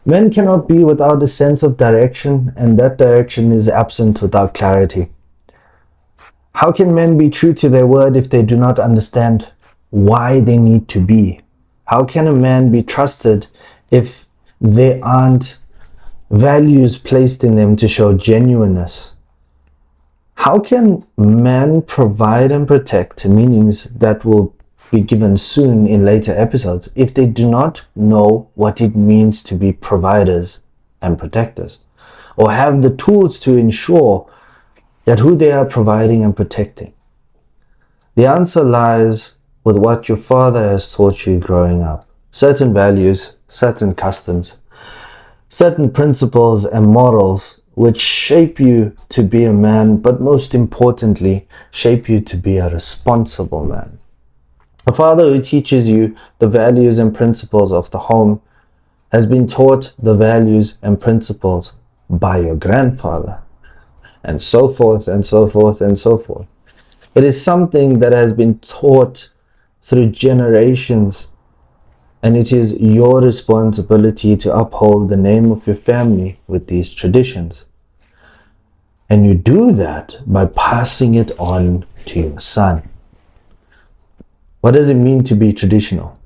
Men cannot be without a sense of direction, and that direction is absent without clarity. How can men be true to their word if they do not understand why they need to be? How can a man be trusted if there aren't values placed in them to show genuineness? How can man provide and protect meanings that will be given soon in later episodes if they do not know what it means to be providers and protectors, or have the tools to ensure that who they are providing and protecting? The answer lies with what your father has taught you growing up. Certain values, certain customs, certain principles and morals which shape you to be a man, but most importantly, shape you to be a responsible man. A father who teaches you the values and principles of the home has been taught the values and principles by your grandfather, and so forth and so forth and so forth. It is something that has been taught through generations, and it is your responsibility to uphold the name of your family with these traditions. And you do that by passing it on to your son. What does it mean to be traditional?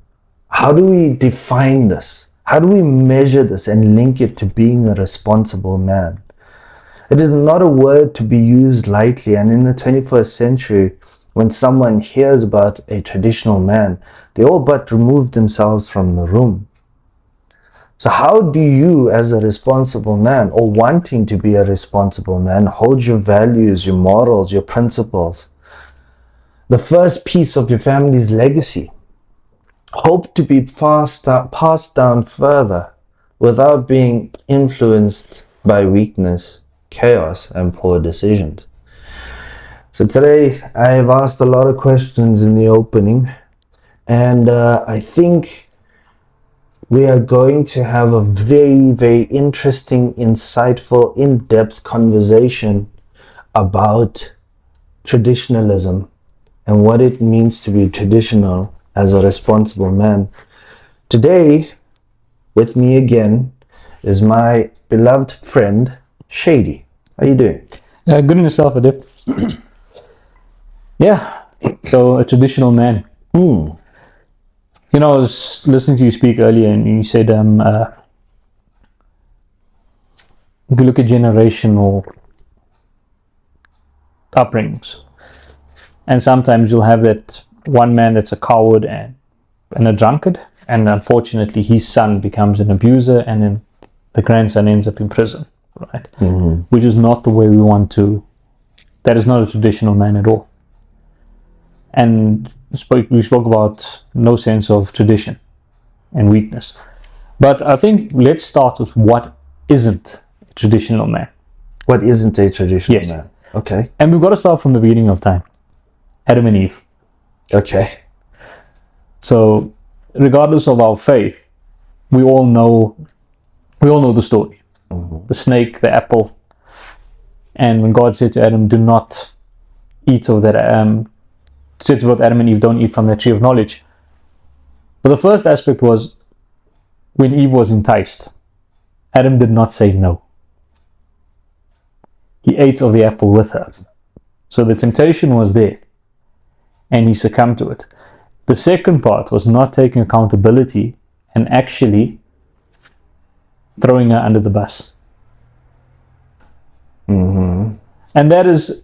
How do we define this? How do we measure this and link it to being a responsible man? It is not a word to be used lightly, and in the 21st century, when someone hears about a traditional man, they all but remove themselves from the room. So how do you, as a responsible man, or wanting to be a responsible man, hold your values, your morals, your principles, the first piece of your family's legacy, hope to be passed down further without being influenced by weakness, chaos, and poor decisions? So today I have asked a lot of questions in the opening, and I think we are going to have a very, very interesting, insightful, in-depth conversation about traditionalism and what it means to be traditional as a responsible man. Today, with me again, is my beloved friend, Shady. How you doing? Good in yourself, Adip. Yeah, so a traditional man. You know, I was listening to you speak earlier, and you said if you look at generational upbringings, and sometimes you'll have that one man that's a coward and a drunkard, and unfortunately his son becomes an abuser, and then the grandson ends up in prison, right? Which is not the way we want to. That is not a traditional man at all. And we spoke about no sense of tradition and weakness. But I think let's start with what isn't a traditional man. What isn't a traditional man? Okay. And we've got to start from the beginning of time. Adam and Eve. Okay. So regardless of our faith, we all know the story. The snake, the apple. And when God said to Adam, do not eat of that, said to both Adam and Eve, don't eat from the tree of knowledge. But the first aspect was when Eve was enticed, Adam did not say no. He ate of the apple with her. So the temptation was there, and he succumbed to it. The second part was not taking accountability and actually throwing her under the bus. And that is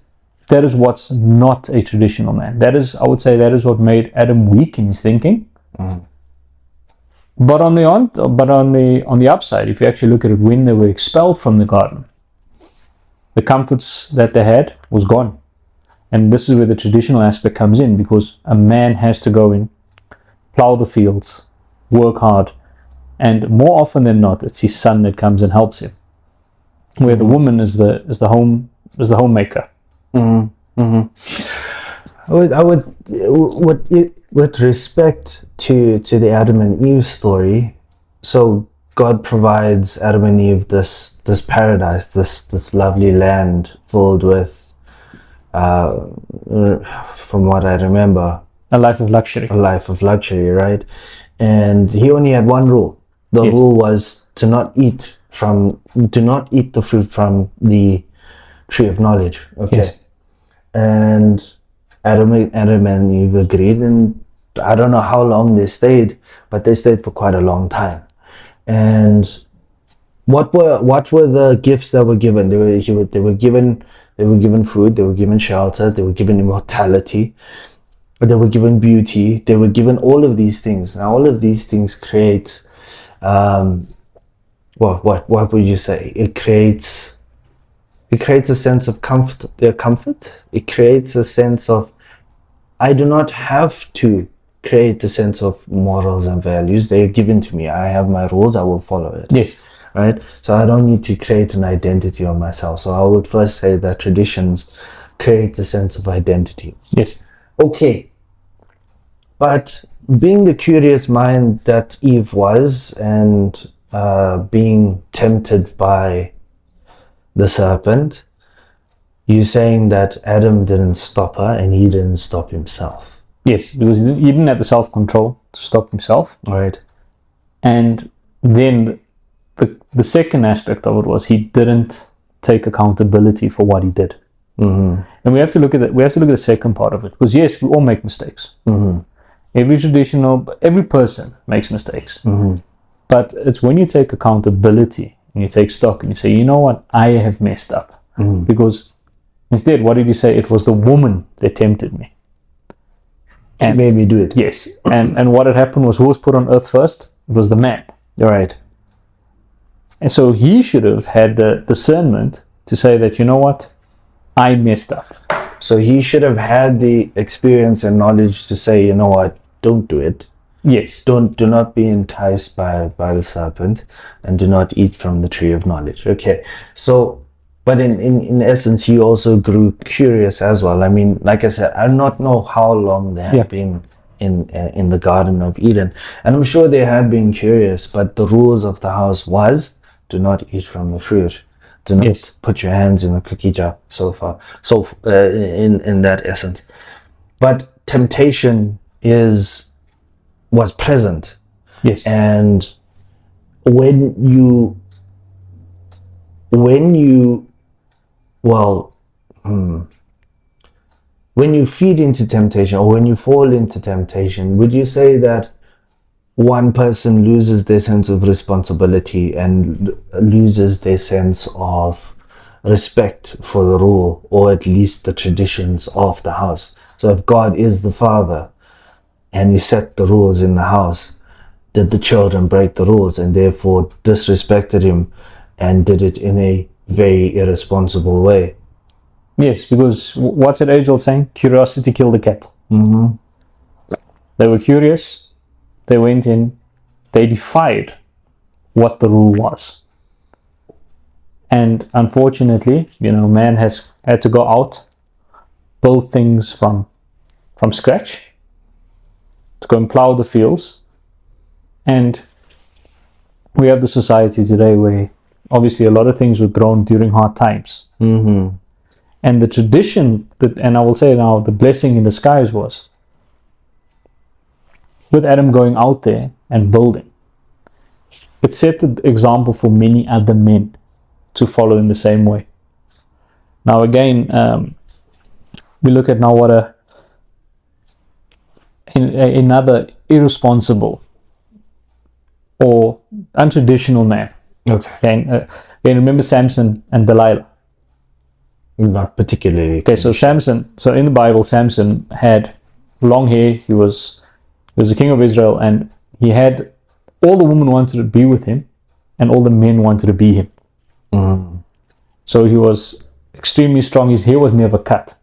what's not a traditional man. I would say that is what made Adam weak in his thinking. But on the upside, if you actually look at it, when they were expelled from the garden, the comforts that they had was gone. And this is where the traditional aspect comes in, because a man has to go in, plow the fields, work hard, and more often than not, it's his son that comes and helps him. Where the woman is the homemaker. I would, with respect to the Adam and Eve story, so God provides Adam and Eve this paradise, this lovely land filled with, from what I remember, a life of luxury. A life of luxury, right? And he only had one rule. The rule was do not eat the fruit from the tree of knowledge. Okay. Yes. And Adam and Eve agreed, and I don't know how long they stayed, but they stayed for quite a long time. And what were the gifts that were given? They were given food, they were given shelter, they were given immortality, they were given beauty, they were given all of these things. Now all of these things create what would you say? It creates a sense of comfort. It creates a sense of, I do not have to create a sense of morals and values. They are given to me. I have my rules, I will follow it. Yes. Right? So I don't need to create an identity of myself. So I would first say that traditions create a sense of identity. Yes. Okay. But being the curious mind that Eve was, and being tempted by the serpent, you're saying that Adam didn't stop her and he didn't stop himself. Yes, because he didn't have the self-control to stop himself. Right. And then the second aspect of it was he didn't take accountability for what he did. Mm-hmm. And we have to look at that. We have to look at the second part of it, because yes, we all make mistakes. Mm-hmm. Every person makes mistakes. Mm-hmm. But it's when you take accountability and you take stock and you say, you know what, I have messed up. Mm-hmm. Because instead, what did he say? It was the woman that tempted me. And made me do it. Yes. And what had happened was, who was put on earth first? It was the man. Right. And so he should have had the discernment to say that, you know what, I messed up. So he should have had the experience and knowledge to say, you know what, don't do it. Yes. Do not be enticed by the serpent, and do not eat from the tree of knowledge. Okay. So, but in essence, he also grew curious as well. I mean, like I said, I do not know how long they had been in the Garden of Eden, and I'm sure they had been curious, but the rules of the house was, do not eat from the fruit. Do not put your hands in the cookie jar. So far, in that essence, but temptation was present. Yes. And when you feed into temptation, or when you fall into temptation, would you say that one person loses their sense of responsibility and loses their sense of respect for the rule, or at least the traditions of the house? So if God is the father and he set the rules in the house, did the children break the rules and therefore disrespected him and did it in a very irresponsible way? Yes, because what's that age-old saying? Curiosity killed the cat. Mm-hmm. They were curious. They went in. They defied what the rule was. And unfortunately, man has had to go out, build things from scratch, to go and plow the fields. And we have the society today where obviously a lot of things were grown during hard times. Mm-hmm. And the tradition, and I will say now, the blessing in disguise was, with Adam going out there and building, it set the example for many other men to follow in the same way. Now again, we look at now what another irresponsible or untraditional man. Okay. And remember Samson and Delilah. Not particularly. Okay, so Samson. So in the Bible, Samson had long hair. He was the king of Israel, and he had all the women wanted to be with him, and all the men wanted to be him. Mm. So he was extremely strong. His hair was never cut.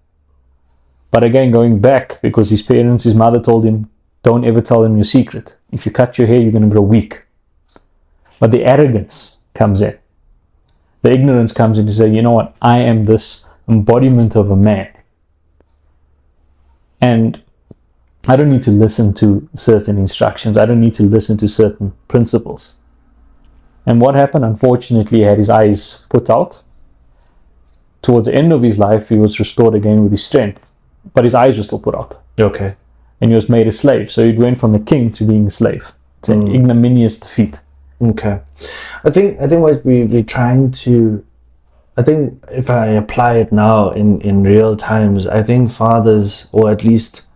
But again, going back, because his mother told him, don't ever tell them your secret. If you cut your hair, you're going to grow weak. But the arrogance comes in. The ignorance comes in to say, you know what, I am this embodiment of a man. And I don't need to listen to certain instructions. I don't need to listen to certain principles. And what happened? Unfortunately, he had his eyes put out. Towards the end of his life, he was restored again with his strength. But his eyes were still put out. Okay. And he was made a slave. So he went from the king to being a slave. It's an ignominious defeat. Okay. I think what we're trying to, I think if I apply it now in real times, I think fathers, or at least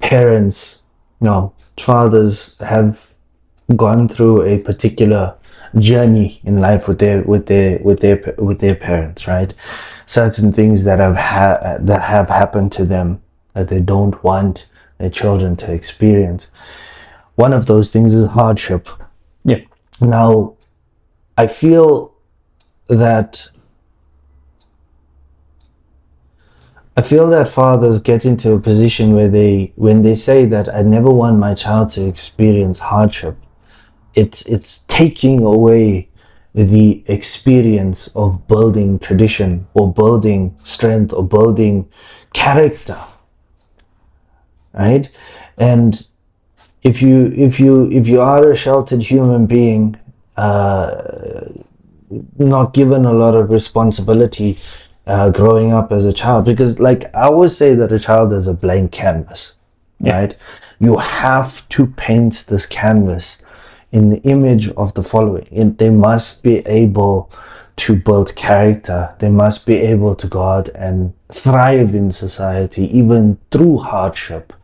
parents, no, fathers have gone through a particular journey in life with their parents, right? Certain things that have happened to them that they don't want their children to experience. One of those things is hardship. Yeah. Now, I feel that fathers get into a position where when they say that I never want my child to experience hardship, it's taking away the experience of building tradition or building strength or building character, right? And if you are a sheltered human being, not given a lot of responsibility growing up as a child, because like I always say that a child is a blank canvas, right? You have to paint this canvas in the image of the following. They must be able to build character. They must be able to go out and thrive in society, even through hardship.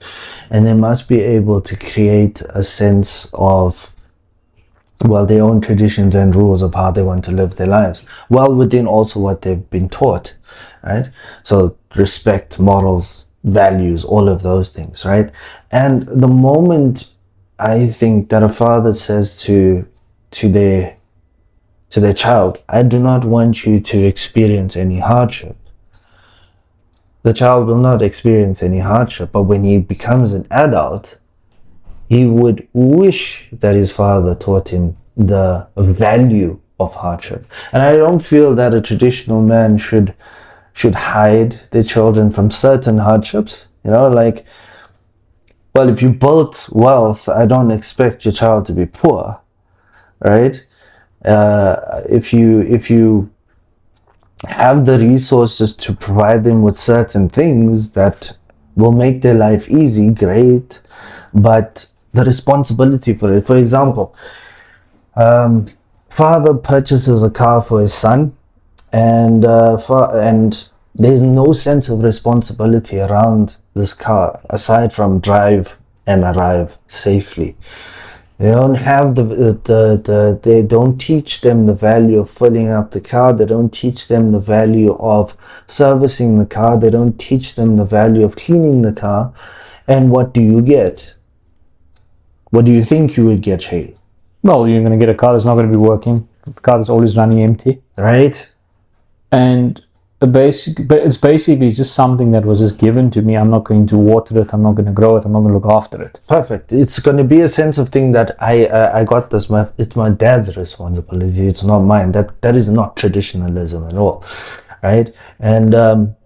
And they must be able to create a sense of, well, their own traditions and rules of how they want to live their lives, well within also what they've been taught, right? So respect, morals, values, all of those things, right? And the moment I think that a father says to their child, I do not want you to experience any hardship, the child will not experience any hardship. But when he becomes an adult, he would wish that his father taught him the value of hardship. And I don't feel that a traditional man should hide their children from certain hardships. You know, like, well, if you built wealth, I don't expect your child to be poor, right? If you have the resources to provide them with certain things that will make their life easy, great. But the responsibility for it, for example, father purchases a car for his son, and there's no sense of responsibility around this car aside from drive and arrive safely. They don't have they don't teach them the value of filling up the car. They don't teach them the value of servicing the car. They don't teach them the value of cleaning the car. And what do you get? What do you think you would get, Shay? Well, you're going to get a car that's not going to be working. A car that's always running empty. Right? And it's basically just something that was just given to me. I'm not going to water it. I'm not going to grow it. I'm not going to look after it. Perfect. It's going to be a sense of thing that I got this. It's my dad's responsibility. It's not mine. That is not traditionalism at all, right? And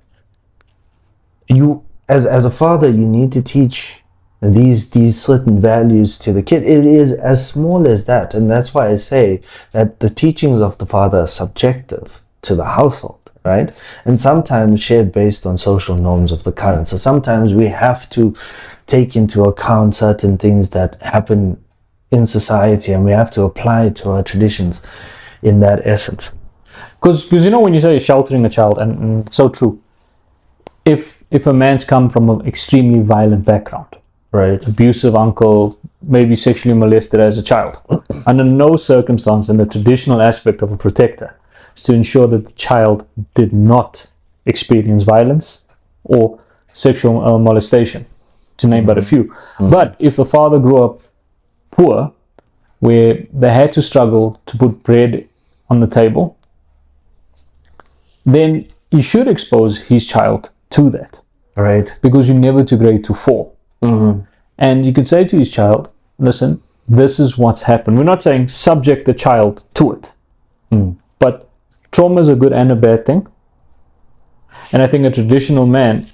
you, as a father, you need to teach these certain values to the kid. It is as small as that, and that's why I say that the teachings of the father are subjective to the household. Right? And sometimes shared based on social norms of the current. So sometimes we have to take into account certain things that happen in society, and we have to apply it to our traditions in that essence. Because you know, when you say you're sheltering a child, and it's so true, if a man's come from an extremely violent background, right, abusive uncle, maybe sexually molested as a child, under no circumstance in the traditional aspect of a protector to ensure that the child did not experience violence or sexual molestation, to name but a few. Mm-hmm. But if the father grew up poor, where they had to struggle to put bread on the table, then you should expose his child to that. Right. Because you're never too great to fall. Mm-hmm. And you could say to his child, listen, this is what's happened. We're not saying subject the child to it. But trauma is a good and a bad thing. And I think a traditional man,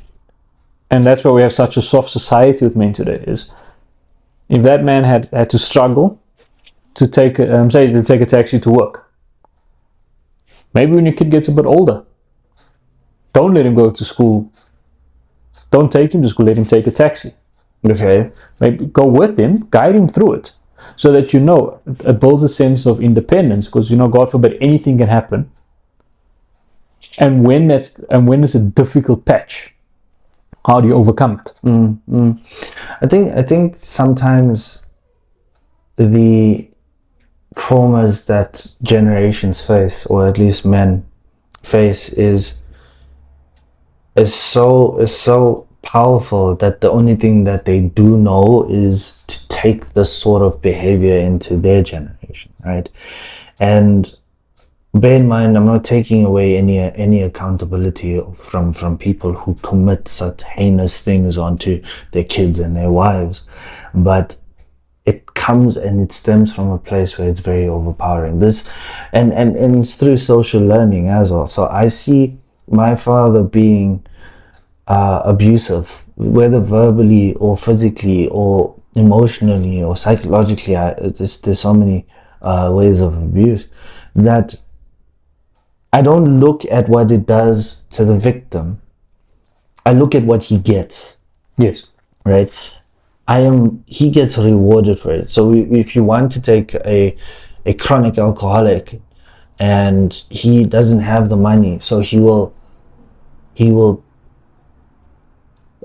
and that's why we have such a soft society with men today, is if that man had to struggle to take a taxi to work, maybe when your kid gets a bit older, don't let him go to school. Don't take him to school, let him take a taxi. Okay. Maybe go with him, guide him through it. so that it builds a sense of independence, because God forbid anything can happen. And when it's a difficult patch, how do you overcome it? I think sometimes the traumas that generations face, or at least men face, is so powerful that the only thing that they do know is to take this sort of behavior into their generation, right? And bear in mind, I'm not taking away any accountability from people who commit such heinous things onto their kids and their wives, but it comes and it stems from a place where it's very overpowering. This, and it's through social learning as well. So I see my father being abusive, whether verbally or physically or emotionally or psychologically. There's so many ways of abuse that I don't look at what it does to the victim. I look at what he gets. Yes. Right? He gets rewarded for it. So if you want to take a chronic alcoholic and he doesn't have the money, so he will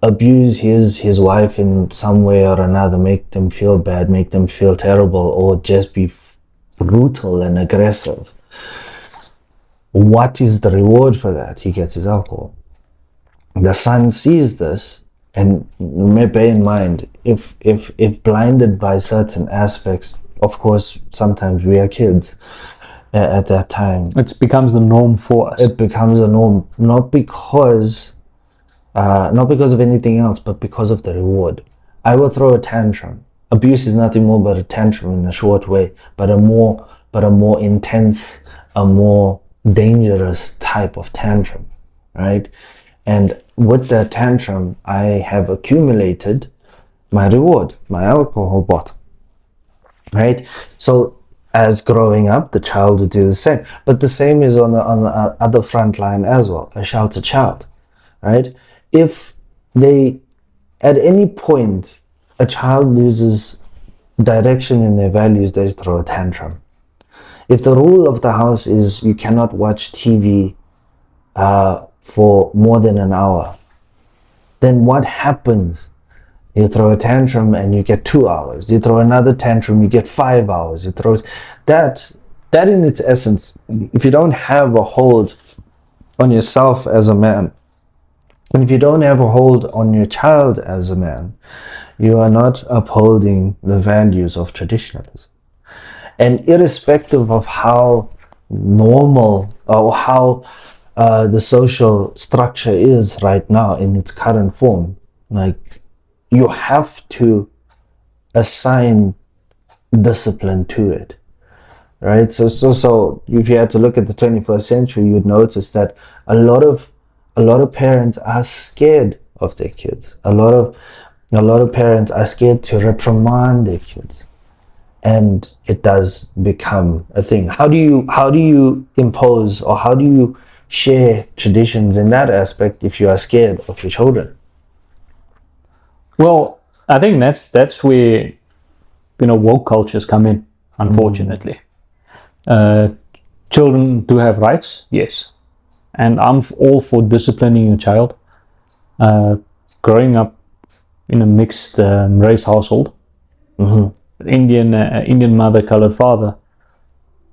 abuse his wife in some way or another, make them feel bad, make them feel terrible, or just be brutal and aggressive. What is the reward for that? He gets his alcohol. The son sees this, and may bear in mind, if blinded by certain aspects, of course, sometimes we are kids at that time. It becomes the norm for us. It becomes a norm, not because of anything else, but because of the reward. I will throw a tantrum. Abuse is nothing more but a tantrum in a short way, but a more intense, a more dangerous type of tantrum, right? And with that tantrum, I have accumulated my reward, my alcohol bottle, right? So as growing up, the child would do the same, but the same is on the other front line as well, a sheltered child, right? If they, at any point, a child loses direction in their values, they throw a tantrum. If the rule of the house is you cannot watch TV for more than an hour, then what happens? You throw a tantrum and you get 2 hours. You throw another tantrum, you get 5 hours. You throw that in its essence, if you don't have a hold on yourself as a man, and if you don't have a hold on your child as a man, you are not upholding the values of traditionalism. And irrespective of how normal or how the social structure is right now in its current form, like, you have to assign discipline to it, right? So if you had to look at the 21st century, you would notice that a lot of parents are scared of their kids. A lot of parents are scared to reprimand their kids, and it does become a thing. How do you impose, or how do you share traditions in that aspect if you are scared of your children? Well, I think that's where woke cultures come in, unfortunately. Children do have rights, yes, and I'm all for disciplining your child. Growing up in a mixed race household, Indian mother, colored father,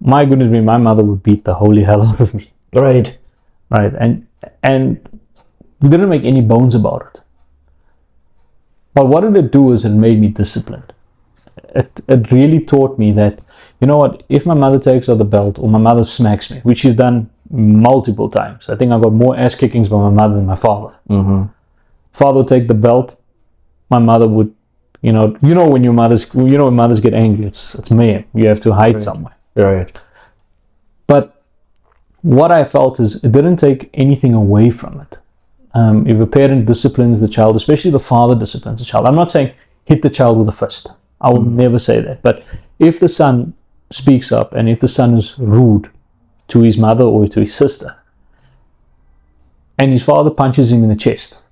my goodness me, my mother would beat the holy hell out of me. Right, and didn't make any bones about it. But what did it do is it made me disciplined. It really taught me that, you know what, if my mother takes out the belt, or my mother smacks me, which she's done multiple times. I think I got more ass kickings by my mother than my father. Father would take the belt, my mother would, when mothers get angry, it's mayhem. You have to hide somewhere. Right. But what I felt is it didn't take anything away from it. If a parent disciplines the child, especially the father disciplines the child, I'm not saying hit the child with a fist. I will never say that. But if the son speaks up, and if the son is rude to his mother or to his sister, and his father punches him in the chest,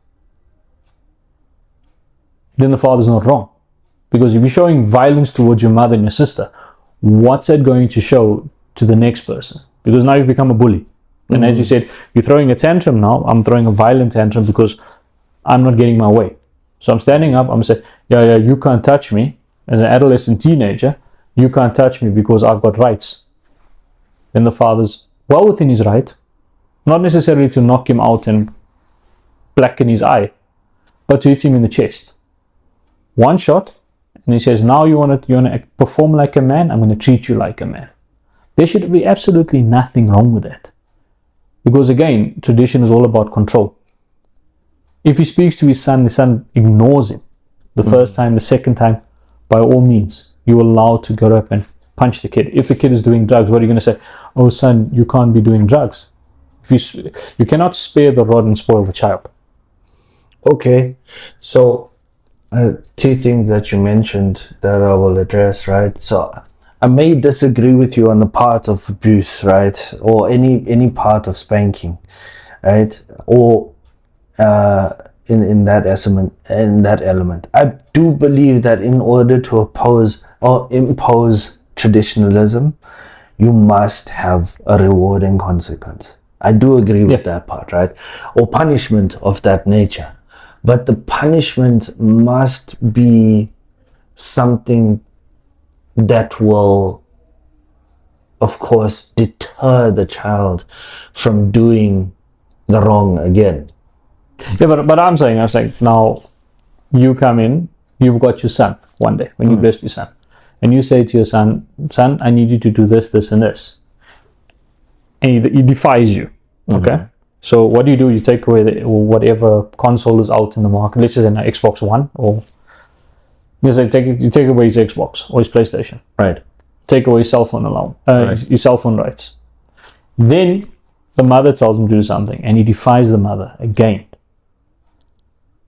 then the father's not wrong. Because if you're showing violence towards your mother and your sister, what's that going to show to the next person? Because now you've become a bully. And as you said, you're throwing a tantrum now. I'm throwing a violent tantrum because I'm not getting my way. So I'm standing up, I'm saying, yeah, you can't touch me. As an adolescent teenager, you can't touch me because I've got rights. Then the father's well within his right, not necessarily to knock him out and blacken his eye, but to hit him in the chest. One shot, and he says, now you want to perform like a man, I'm going to treat you like a man. There should be absolutely nothing wrong with that. Because again, tradition is all about control. If he speaks to his son, the son ignores him. The first time, the second time, by all means, you're allowed to go up and punch the kid. If the kid is doing drugs, what are you going to say? Oh, son, you can't be doing drugs. You cannot spare the rod and spoil the child. Okay, so two things that you mentioned that I will address, right? So I may disagree with you on the part of abuse, right, or any part of spanking, right, or in that element. I do believe that in order to oppose or impose traditionalism, you must have a rewarding consequence. I do agree with that part, right, or punishment of that nature. But the punishment must be something that will, of course, deter the child from doing the wrong again. Yeah, but I'm saying, now you come in, you've got your son one day when you bless your son, and you say to your son, I need you to do this, this, and this. And he defies you, okay? So what do? You take away whatever console is out in the market. Let's say an Xbox One, or you take away his Xbox or his PlayStation. Right. Take away his cell phone alone, your cell phone rights. Then the mother tells him to do something, and he defies the mother again.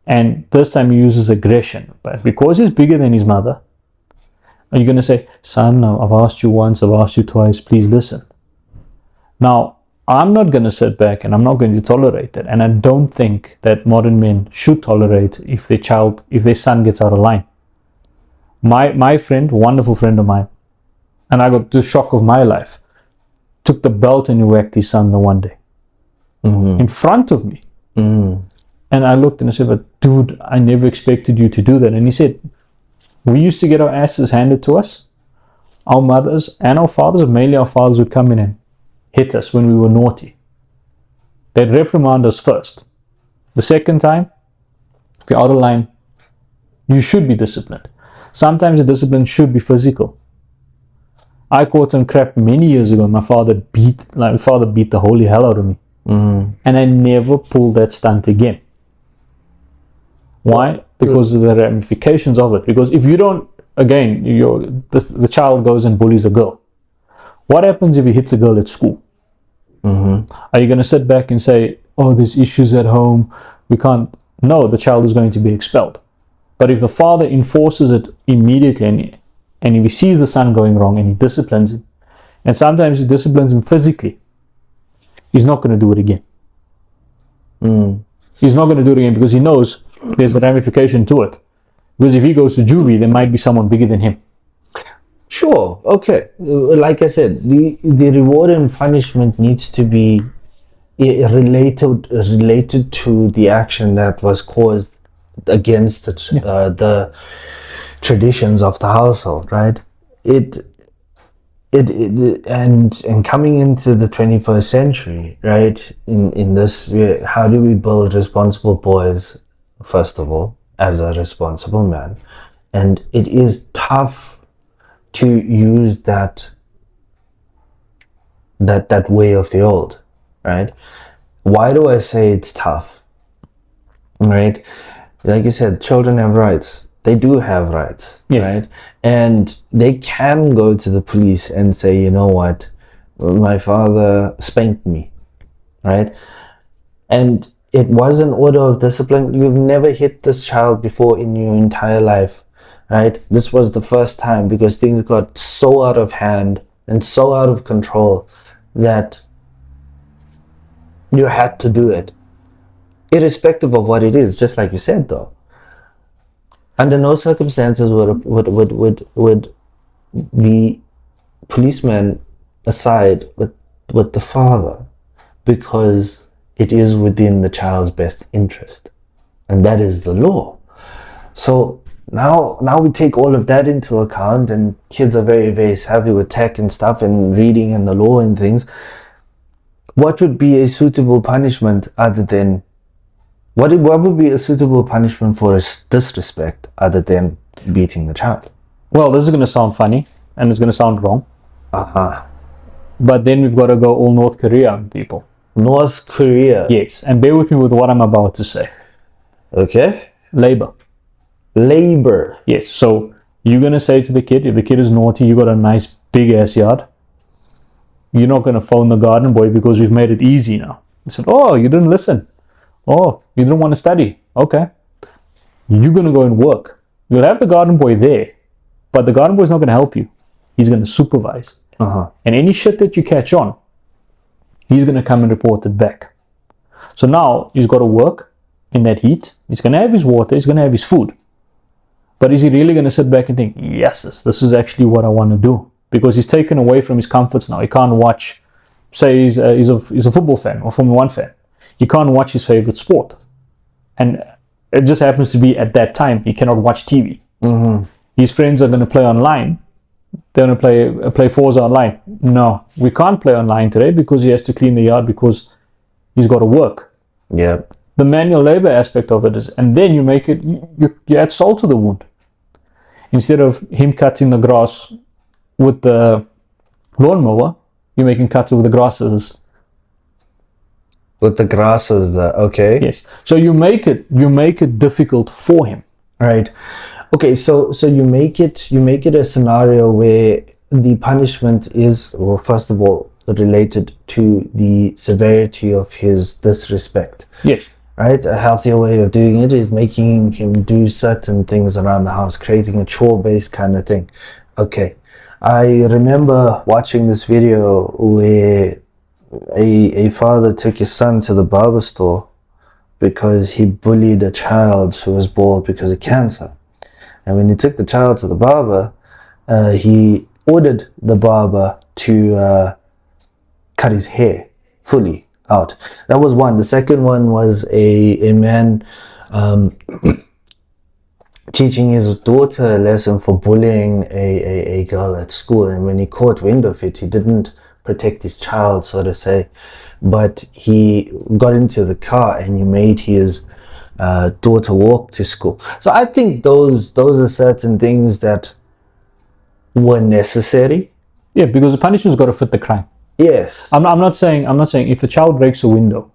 And this time he uses aggression, but because he's bigger than his mother, are you going to say, son, I've asked you once, I've asked you twice, please listen. Now, I'm not going to sit back and I'm not going to tolerate that. And I don't think that modern men should tolerate if their son gets out of line. My friend, wonderful friend of mine, and I got the shock of my life, took the belt and he whacked his son the one day. In front of me. And I looked and I said, but dude, I never expected you to do that. And he said, we used to get our asses handed to us. Our mothers and our fathers, mainly our fathers, would come in and hit us when we were naughty. They'd reprimand us first. The second time, if you're out of line, you should be disciplined. Sometimes the discipline should be physical. I caught some crap many years ago. My father beat the holy hell out of me. And I never pulled that stunt again. Why? Because of the ramifications of it. Because if you don't, again, the child goes and bullies a girl. What happens if he hits a girl at school? Are you going to sit back and say, oh, there's issues at home, we can't? No, the child is going to be expelled. But if the father enforces it immediately, and if he sees the son going wrong and he disciplines him, and sometimes he disciplines him physically, he's not going to do it again. He's not going to do it again because he knows there's a ramification to it. Because if he goes to juvie, there might be someone bigger than him. Sure, okay. Like I said, the reward and punishment needs to be related to the action that was caused against the traditions of the household, right? And coming into the 21st century, right? In this, how do we build responsible boys? First of all, as a responsible man, and it is tough to use that way of the old, right? Why do I say it's tough? Right? Like you said, children have rights. They do have rights, right? And they can go to the police and say, you know what, my father spanked me, right? And it was an order of discipline. You've never hit this child before in your entire life, right? This was the first time because things got so out of hand and so out of control that you had to do it, irrespective of what it is, just like you said, though. Under no circumstances would the policeman aside with the father, because it is within the child's best interest, and that is the law. So now we take all of that into account, and kids are very, very savvy with tech and stuff and reading and the law and things. What would be a suitable punishment other than what would be a suitable punishment for disrespect other than beating the child? Well, this is going to sound funny and it's going to sound wrong. But then we've got to go all North Korea on people. North Korea. Yes, and bear with me with what I'm about to say. Okay. Labor. Yes. So you're going to say to the kid, if the kid is naughty, you got a nice big ass yard. You're not going to phone the garden boy because we've made it easy now. You said, oh, you didn't listen. Oh, you didn't want to study. Okay. You're going to go and work. You'll have the garden boy there, but the garden boy is not going to help you. He's going to supervise. And any shit that you catch on, he's going to come and report it back. So now he's got to work in that heat. He's going to have his water. He's going to have his food. But is he really going to sit back and think, yes, this is actually what I want to do? Because he's taken away from his comforts now. He can't watch, say he's a football fan or Formula 1 fan. He can't watch his favorite sport. And it just happens to be at that time, he cannot watch TV. His friends are going to play online. They're going to play Forza online. No, we can't play online today because he has to clean the yard because he's got to work. Yeah. The manual labor aspect of it is, and then you make it, you add salt to the wound. Instead of him cutting the grass with the lawnmower, you make him cut it with the grasses. With the grasses, okay. Yes. So you make it difficult for him. Right. Okay, so you make it a scenario where the punishment is, well, first of all, related to the severity of his disrespect. Yes. Right? A healthier way of doing it is making him do certain things around the house, creating a chore-based kind of thing. Okay. I remember watching this video where a father took his son to the barber store because he bullied a child who was bald because of cancer. And when he took the child to the barber, he ordered the barber to cut his hair fully out. That was one. The second one was a man teaching his daughter a lesson for bullying a girl at school. And when he caught wind of it, he didn't protect his child, so to say, but he got into the car and he made his daughter walk to school. So I think those are certain things that were necessary. Yeah, because the punishment's got to fit the crime. Yes. I'm not saying if a child breaks a window,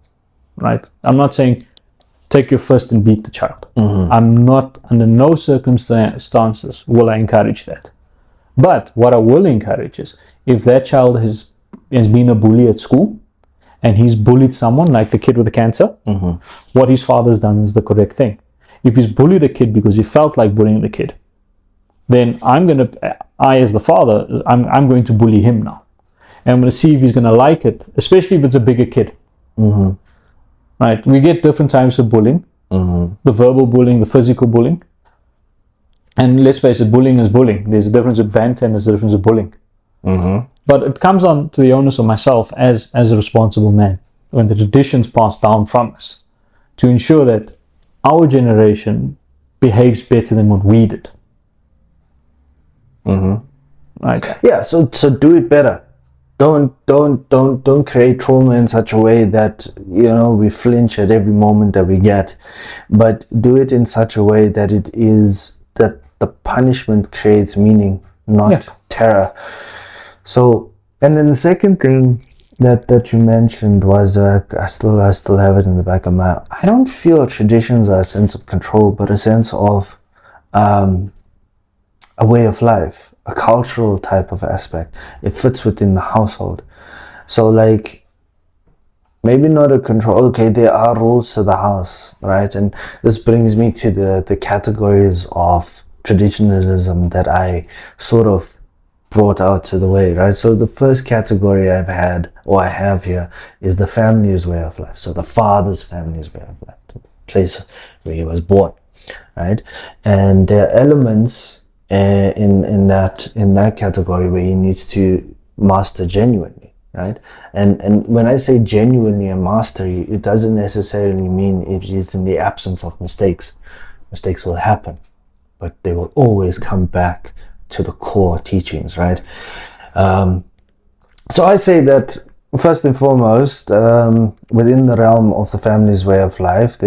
right? I'm not saying take your fist and beat the child. I'm not, under no circumstances will I encourage that. But what I will encourage is, if that child has been a bully at school and he's bullied someone, like the kid with the cancer, what his father's done is the correct thing. If he's bullied a kid because he felt like bullying the kid, then I as the father, I'm going to bully him now. And I'm going to see if he's going to like it, especially if it's a bigger kid. Right? We get different types of bullying. The verbal bullying, the physical bullying. And let's face it, bullying is bullying. There's a difference with banter and there's a difference with bullying. But it comes on to the onus of myself as a responsible man, when the traditions passed down from us, to ensure that our generation behaves better than what we did. Right? Yeah. So do it better. Don't create trauma in such a way that we flinch at every moment that we get, but do it in such a way that that the punishment creates meaning, not terror. So, and then the second thing that you mentioned was, I still have it in the back of my. I don't feel traditions are a sense of control, but a sense of a way of life, a cultural type of aspect. It fits within the household. So, like, maybe not a control. Okay, there are rules to the house, right? And this brings me to the categories of traditionalism that I sort of brought out to the way, right? So the first category I have here is the family's way of life. So the father's family's way of life, the place where he was born. right? And there are elements in that category where he needs to master genuinely, right? And when I say genuinely a mastery, it doesn't necessarily mean it is in the absence of mistakes. Mistakes will happen, but they will always come back to the core teachings, right? So I say that first and foremost, within the realm of the family's way of life,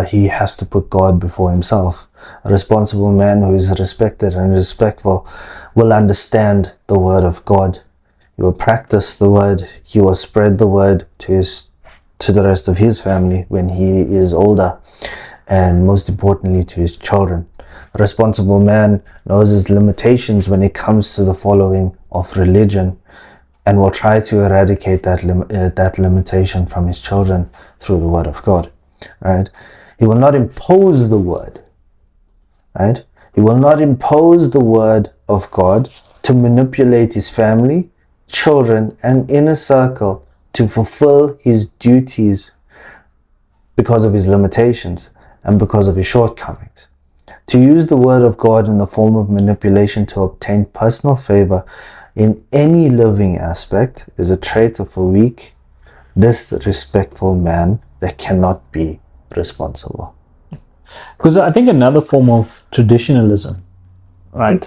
he has to put God before himself. A responsible man who is respected and respectful will understand the word of God. He will practice the word. He will spread the word to the rest of his family when he is older, and most importantly to his children. A responsible man knows his limitations when it comes to the following of religion, and will try to eradicate that limitation from his children through the word of God, right? He will not impose the word, right? He will not impose the word of God to manipulate his family, children, and inner circle to fulfill his duties because of his limitations and because of his shortcomings. To use the word of God in the form of manipulation to obtain personal favor in any living aspect is a trait of a weak, disrespectful man that cannot be responsible. Because I think another form of traditionalism, right,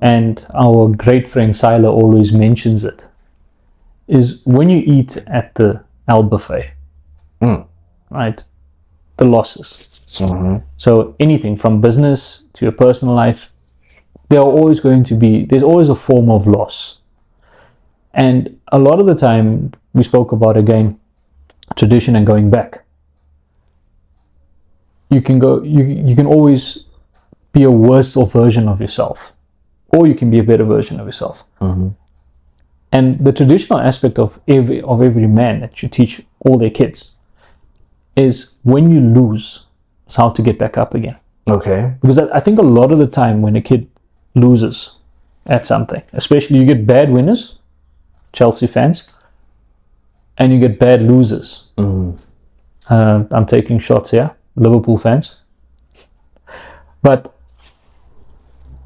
and our great friend Sila always mentions it, is when you eat at the Al buffet, right, the losses. So anything from business to your personal life, there's always a form of loss. And a lot of the time, we spoke about, again, tradition and going back. You can always be a worse off version of yourself, or you can be a better version of yourself. And the traditional aspect of every man that you teach all their kids is when you lose, is how to get back up again. Okay. Because I think a lot of the time when a kid loses at something, especially you get bad winners, Chelsea fans, and you get bad losers. I'm taking shots here, Liverpool fans. But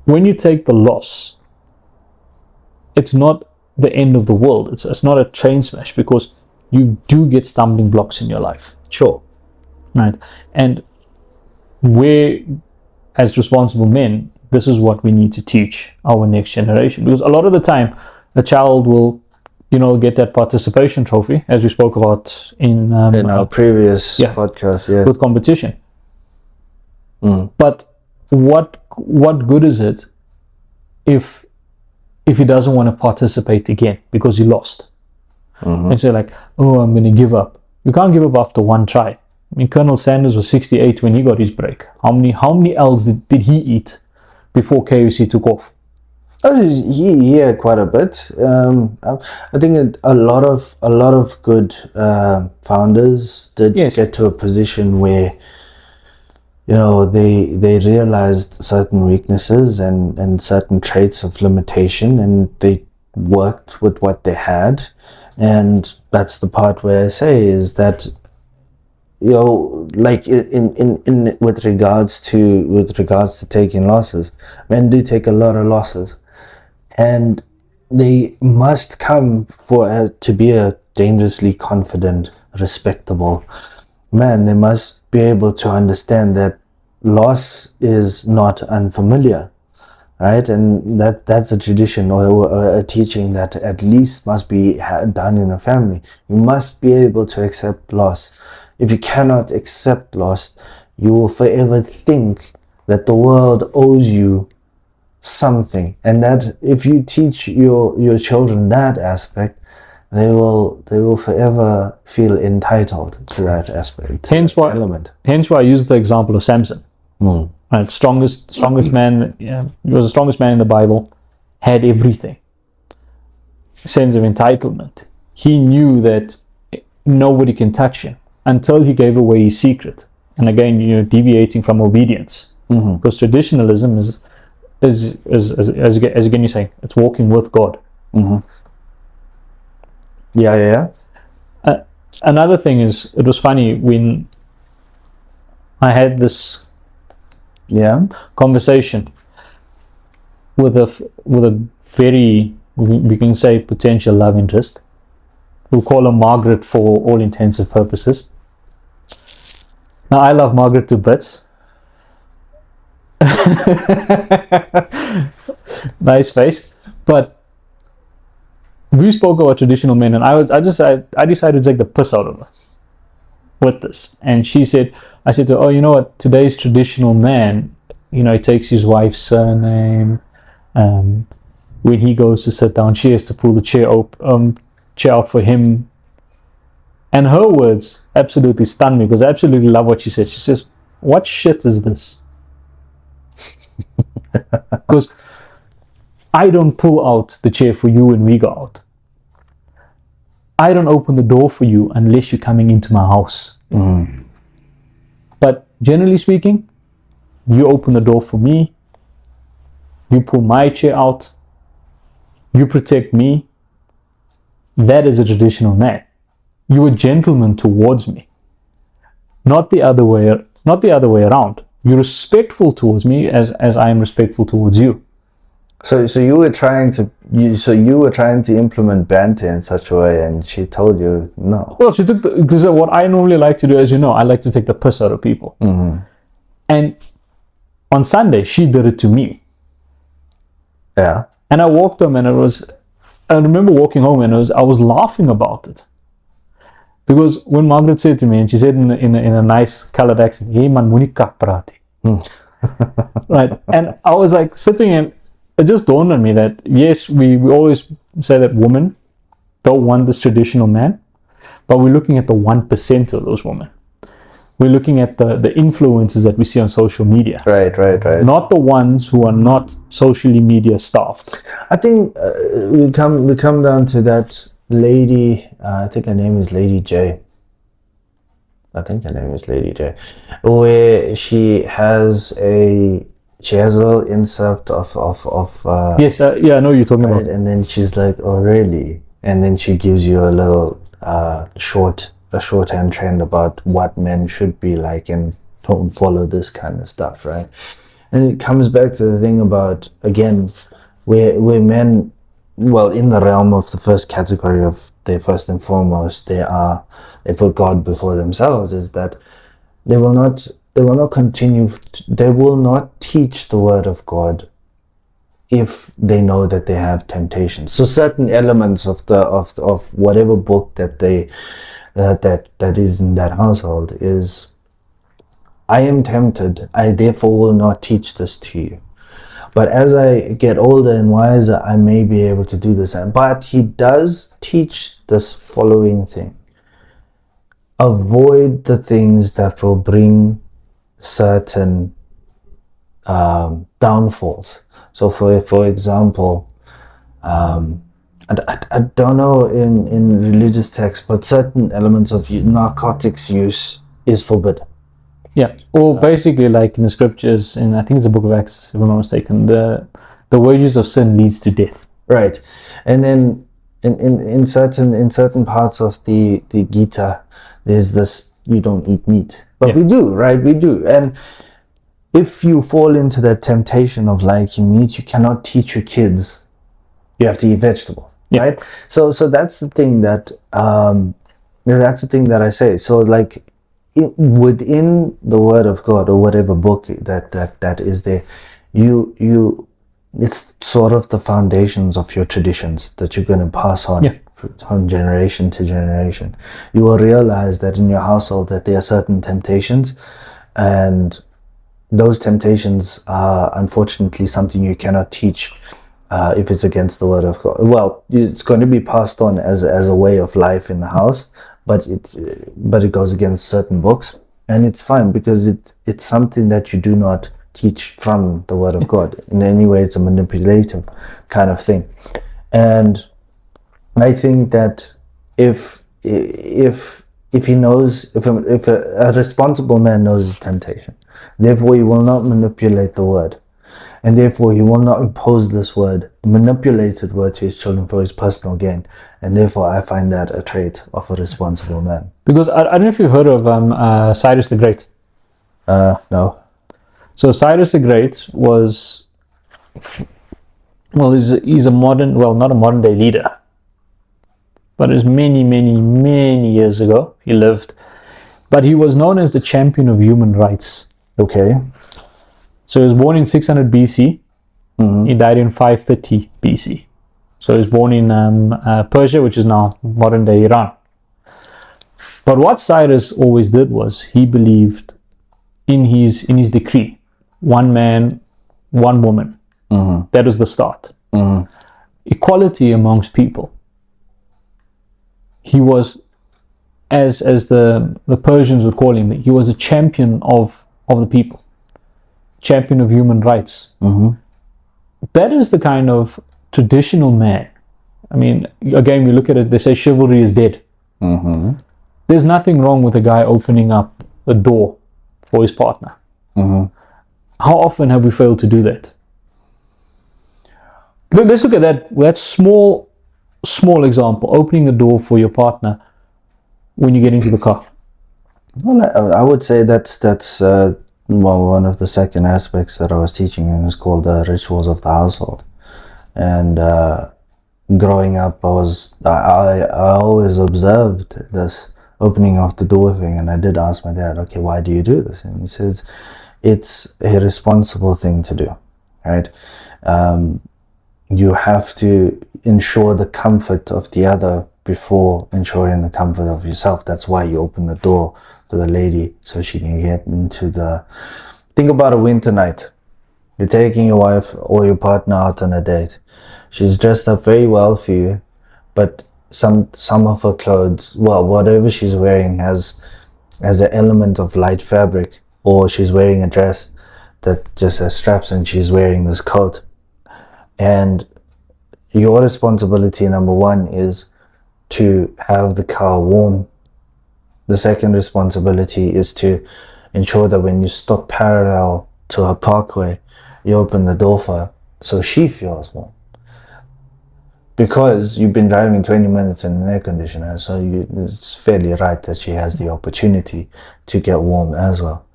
when you take the loss, it's not the end of the world. It's not a train smash, because you do get stumbling blocks in your life. Sure. Right? And as responsible men, this is what we need to teach our next generation. Because a lot of the time, a child will, get that participation trophy, as we spoke about in our previous podcast, with competition. But what good is it if he doesn't want to participate again because he lost? And say like, oh, I'm going to give up. You can't give up after one try. I mean, Colonel Sanders was 68 when he got his break. How many L's did he eat before KFC took off? He had quite a bit. I think a lot of good founders did get to a position where they realized certain weaknesses and certain traits of limitation, and they worked with what they had. And that's the part where I say is that like in with regards to taking losses, men do take a lot of losses, and they must come to be a dangerously confident, respectable man. They must be able to understand that loss is not unfamiliar, right? And that's a tradition or a teaching that at least must be done in a family. You must be able to accept loss. If you cannot accept loss, you will forever think that the world owes you something, and that if you teach your children that aspect, they will forever feel entitled to that aspect. Hence why I use the example of Samson. Right, strongest man. Yeah, he was the strongest man in the Bible. Had everything. Sense of entitlement. He knew that nobody can touch him until he gave away his secret. And again, deviating from obedience, because traditionalism is again you say, it's walking with God. Yeah. Another thing is, it was funny when I had this Yeah. conversation with a very, we can say, potential love interest. We'll call her Margaret for all intents and purposes. Now, I love Margaret to bits. Nice face. But we spoke about traditional men, and I decided to take the piss out of her with this. And I said to her, oh, you know what, today's traditional man, he takes his wife's surname. When he goes to sit down, she has to pull the chair out for him. And her words absolutely stunned me, because I absolutely love what she said. She says, what shit is this? Because I don't pull out the chair for you when we go out. I don't open the door for you unless you're coming into my house. Mm. But generally speaking, you open the door for me, you pull my chair out, you protect me. That is a traditional man. You're a gentleman towards me. Not the other way around. You're respectful towards me as I am respectful towards you. So you were trying to implement banter in such a way, and she told you no. Well, she took because what I normally like to do, as you know, I like to take the piss out of people. Mm-hmm. And on Sunday, she did it to me. Yeah. And I walked home, and I remember walking home, and I was laughing about it. Because when Margaret said to me, and she said in a nice colored accent, "Hey man, moenie kak praat." Right? And I was like sitting, and it just dawned on me that yes, we always say that women don't want this traditional man, but we're looking at the 1% of those women. We're looking at the influences that we see on social media. Right. Not the ones who are not socially media staffed. I think we come down to that lady. I think her name is Lady J. Where she has a little insert of Yes, yeah, I know you're talking about. And then she's like, oh really? And then she gives you a little shorthand trend about what men should be like, and don't follow this kind of stuff, right? And it comes back to the thing about, again, where men, well, in the realm of the first category of they first and foremost, they put God before themselves, is that they will not teach the word of God if they know that they have temptations. So certain elements of whatever book that that is in that household is, I am tempted, I therefore will not teach this to you. But as I get older and wiser, I may be able to do this. But he does teach this following thing: avoid the things that will bring certain downfalls. So for example, I don't know in religious texts, but certain elements of narcotics use is forbidden. Yeah, or basically like in the scriptures, in I think it's the book of Acts, if I'm not mistaken, the wages of sin leads to death. Right. And then in certain parts of the Gita, there's this, you don't eat meat. But we do, right? We do. And if you fall into that temptation of liking meat, you cannot teach your kids you have to eat vegetables. Yeah. Right? So that's the thing that I say. So like within the Word of God, or whatever book that is there, it's sort of the foundations of your traditions that you're going to pass on from generation to generation. You will realize that in your household that there are certain temptations, and those temptations are unfortunately something you cannot teach if it's against the Word of God. Well, it's going to be passed on as a way of life in the house, but it goes against certain books, and it's fine, because it's something that you do not teach from the Word of God. In any way, it's a manipulative kind of thing. And I think that if he knows, if a responsible man knows his temptation, therefore he will not manipulate the Word, and therefore he will not impose this manipulated word to his children for his personal gain. And therefore I find that a trait of a responsible man. Because I don't know if you've heard of Cyrus the Great. No. So Cyrus the Great was, well, he's a modern, well, not a modern day leader, but it was many years ago he lived. But he was known as the champion of human rights. Okay. So he was born in 600 BC. He died in 530 BC. So he was born in Persia, which is now modern day Iran. But what Cyrus always did was he believed in his decree, one man, one woman. That was the start. Equality amongst people. He was, as the Persians would call him, he was a champion of the people, champion of human rights. That is the kind of traditional man. I mean, again, we look at it, they say chivalry is dead. There's nothing wrong with a guy opening up a door for his partner. How often have we failed to do that? Let's look at that small example, opening the door for your partner when you get into the car. Well, I would say that's one of the second aspects that I was teaching, and it's called the rituals of the household. And growing up, I always observed this opening of the door thing, and I did ask my dad, okay, why do you do this? And he says it's a responsible thing to do, right? You have to ensure the comfort of the other before ensuring the comfort of yourself. That's why you open the door to the lady, so she can get into the... Think about a winter night. You're taking your wife or your partner out on a date. She's dressed up very well for you, but some of her clothes, well, whatever she's wearing has an element of light fabric, or she's wearing a dress that just has straps and she's wearing this coat. And your responsibility, number one, is to have the car warm. The second responsibility is to ensure that when you stop parallel to her parkway, you open the door for her so she feels warm. Because you've been driving 20 minutes in an air conditioner, so it's fairly right that she has the opportunity to get warm as well.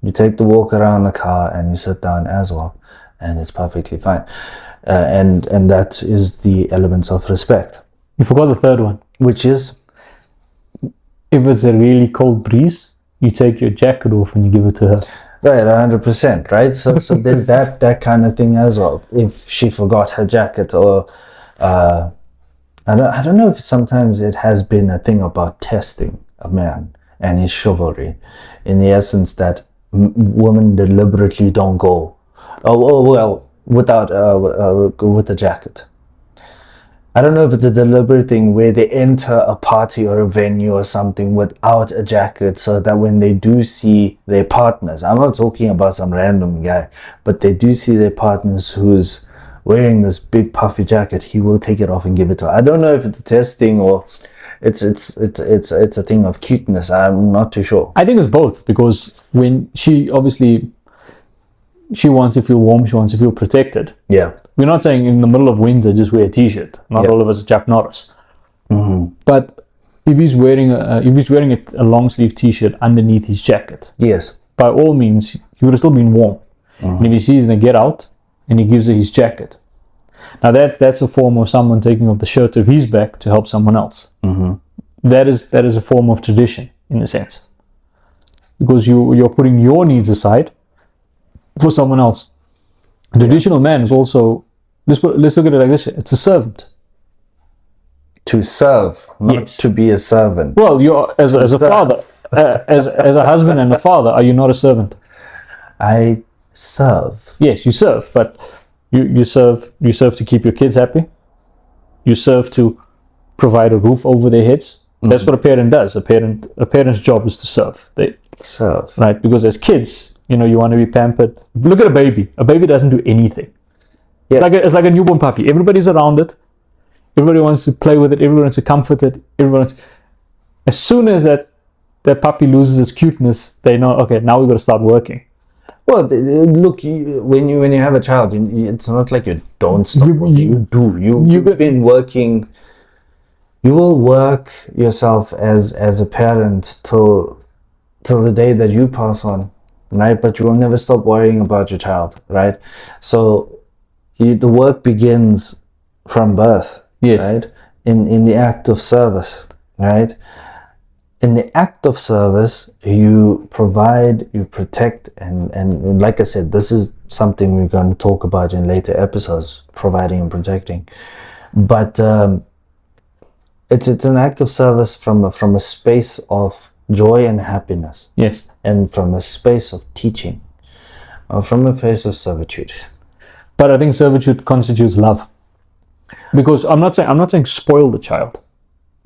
You take the walk around the car and you sit down as well, and it's perfectly fine. And that is the elements of respect. You forgot the third one. Which is? If it's a really cold breeze, you take your jacket off and you give it to her. Right, 100%, right? So there's that kind of thing as well. If she forgot her jacket, or I don't know if sometimes it has been a thing about testing a man and his chivalry, in the essence that women deliberately don't go, without with a jacket. I don't know if it's a deliberate thing where they enter a party or a venue or something without a jacket, so that when they do see their partners, I'm not talking about some random guy, but they do see their partners who's wearing this big puffy jacket, he will take it off and give it to her. I don't know if it's a testing or it's a thing of cuteness. I'm not too sure. I think it's both, because when she wants to feel warm, she wants to feel protected. Yeah. We're not saying in the middle of winter just wear a t-shirt. Not all of us are Jack Norris. But if he's wearing a long sleeve t-shirt underneath his jacket, yes, by all means he would have still been warm. And if he sees them get out and he gives her his jacket, now that's a form of someone taking off the shirt of his back to help someone else. That is a form of tradition, in a sense, because you're putting your needs aside for someone else. A traditional man is also, let's look at it like this: it's a servant. To serve, not to be a servant. Well, you're as a father, as a husband and a father, are you not a servant? I serve. Yes, you serve, but you serve to keep your kids happy. You serve to provide a roof over their heads. That's what a parent does. A parent's job is to serve. They serve, right? Because as kids, you want to be pampered. Look at a baby. A baby doesn't do anything. Yeah. It's like a newborn puppy. Everybody's around it. Everybody wants to play with it. Everybody wants to comfort it. As soon as that puppy loses its cuteness, they know, okay, now we've got to start working. Well, look, when you have a child, it's not like you don't stop working. You do. You've been working. You will work yourself as a parent till the day that you pass on. right? But you will never stop worrying about your child, right? So the work begins from birth, Yes. right? In the act of service, right? In the act of service, you provide, you protect, and like I said, this is something we're going to talk about in later episodes, providing and protecting. But it's an act of service from a space of joy and happiness, Yes. and from a space of teaching, or from a place of servitude. But I think servitude constitutes love. Because I'm not saying spoil the child.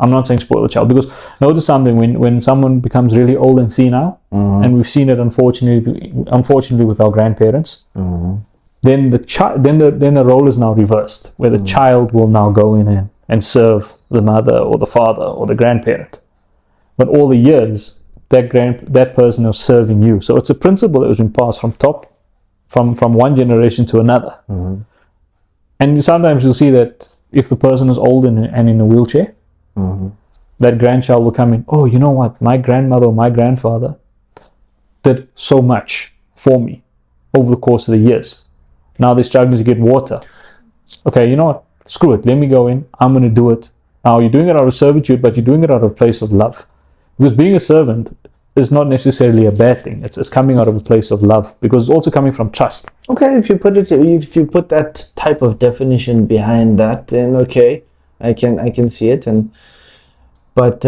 I'm not saying spoil the child, because notice something, when someone becomes really old and senile, and we've seen it unfortunately with our grandparents, then the role is now reversed, where the child will now go in and serve the mother or the father or the grandparent. But all the years that person was serving you. So it's a principle that was been passed from one generation to another. And sometimes you'll see that if the person is old and in a wheelchair, that grandchild will come in, oh, you know what, my grandmother or my grandfather did so much for me over the course of the years. Now they're struggling to get water. Okay, you know what, screw it, let me go in, I'm going to do it. Now you're doing it out of servitude, but you're doing it out of a place of love. Because being a servant is not necessarily a bad thing. It's coming out of a place of love, because it's also coming from trust. Okay, if you put that type of definition behind that, then okay, I can see it. But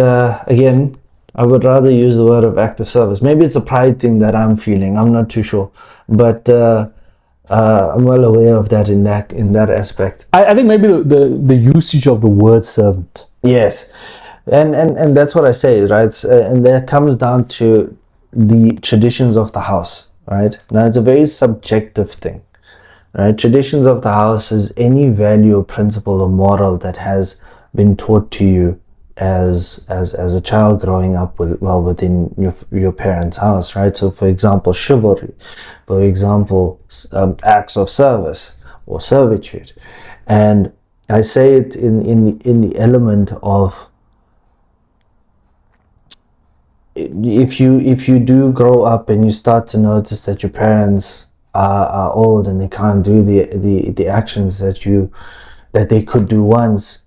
again, I would rather use the word of active service. Maybe it's a pride thing that I'm feeling. I'm not too sure, but I'm well aware of that in that aspect. I think maybe the usage of the word servant. Yes, and that's what I say, right? And that comes down to the traditions of the house, right? Now it's a very subjective thing, right? Traditions of the house is any value or principle or moral that has been taught to you as a child growing up within your parents' house, right? So for example, chivalry, for example, acts of service or servitude. And I say it in the element of, if you do grow up and you start to notice that your parents are old and they can't do the actions that they could do once,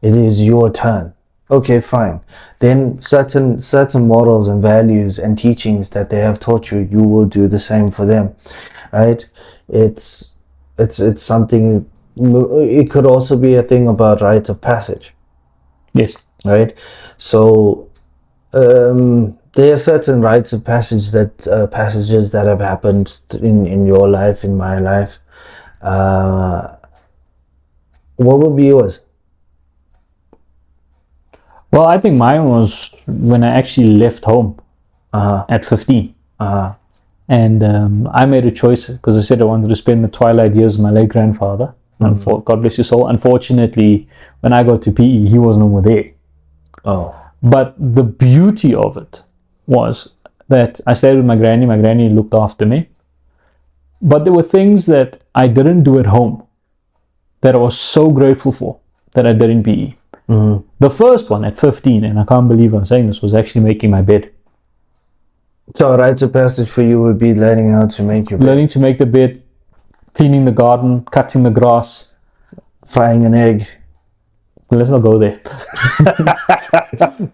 it is your turn. Okay, fine. Then certain morals and values and teachings that they have taught you, you will do the same for them, right? It's something. It could also be a thing about rite of passage. Yes. Right. So there are certain rites of passage passages that have happened in your life, in my life. What would be yours? Well, I think mine was when I actually left home at 15. And I made a choice, because I said I wanted to spend the twilight years with my late grandfather. God bless his soul. Unfortunately, when I got to PE, he was no more there. Oh. But the beauty of it was that I stayed with my granny. My granny looked after me. But there were things that I didn't do at home that I was so grateful for that I did in PE. The first one at 15, and I can't believe I'm saying this, was actually making my bed. So a rite of passage for you would be learning how to make your bed. Learning to make the bed, cleaning the garden, cutting the grass, frying an egg. Let's not go there.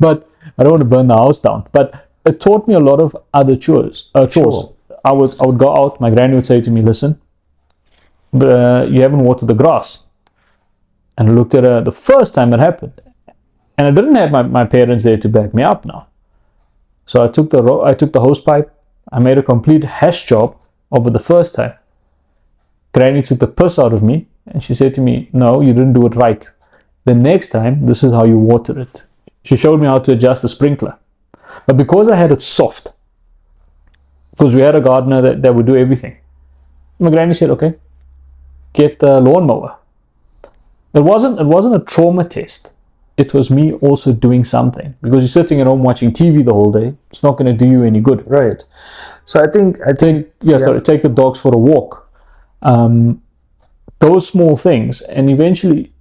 But I don't want to burn the house down. But it taught me a lot of other chores. Sure. I would go out. My granny would say to me, "Listen, you haven't watered the grass." And I looked at her the first time it happened, and I didn't have my parents there to back me up now. So I took the hose pipe. I made a complete hash job of it the first time. Granny took the piss out of me, and she said to me, "No, you didn't do it right. The next time, this is how you water it." She showed me how to adjust the sprinkler. But because I had it soft, because we had a gardener that would do everything, my granny said, "Okay, get the lawnmower." It wasn't a trauma test. It was me also doing something, because you're sitting at home watching TV the whole day. It's not going to do you any good. Right. So I think take the dogs for a walk. Those small things, and eventually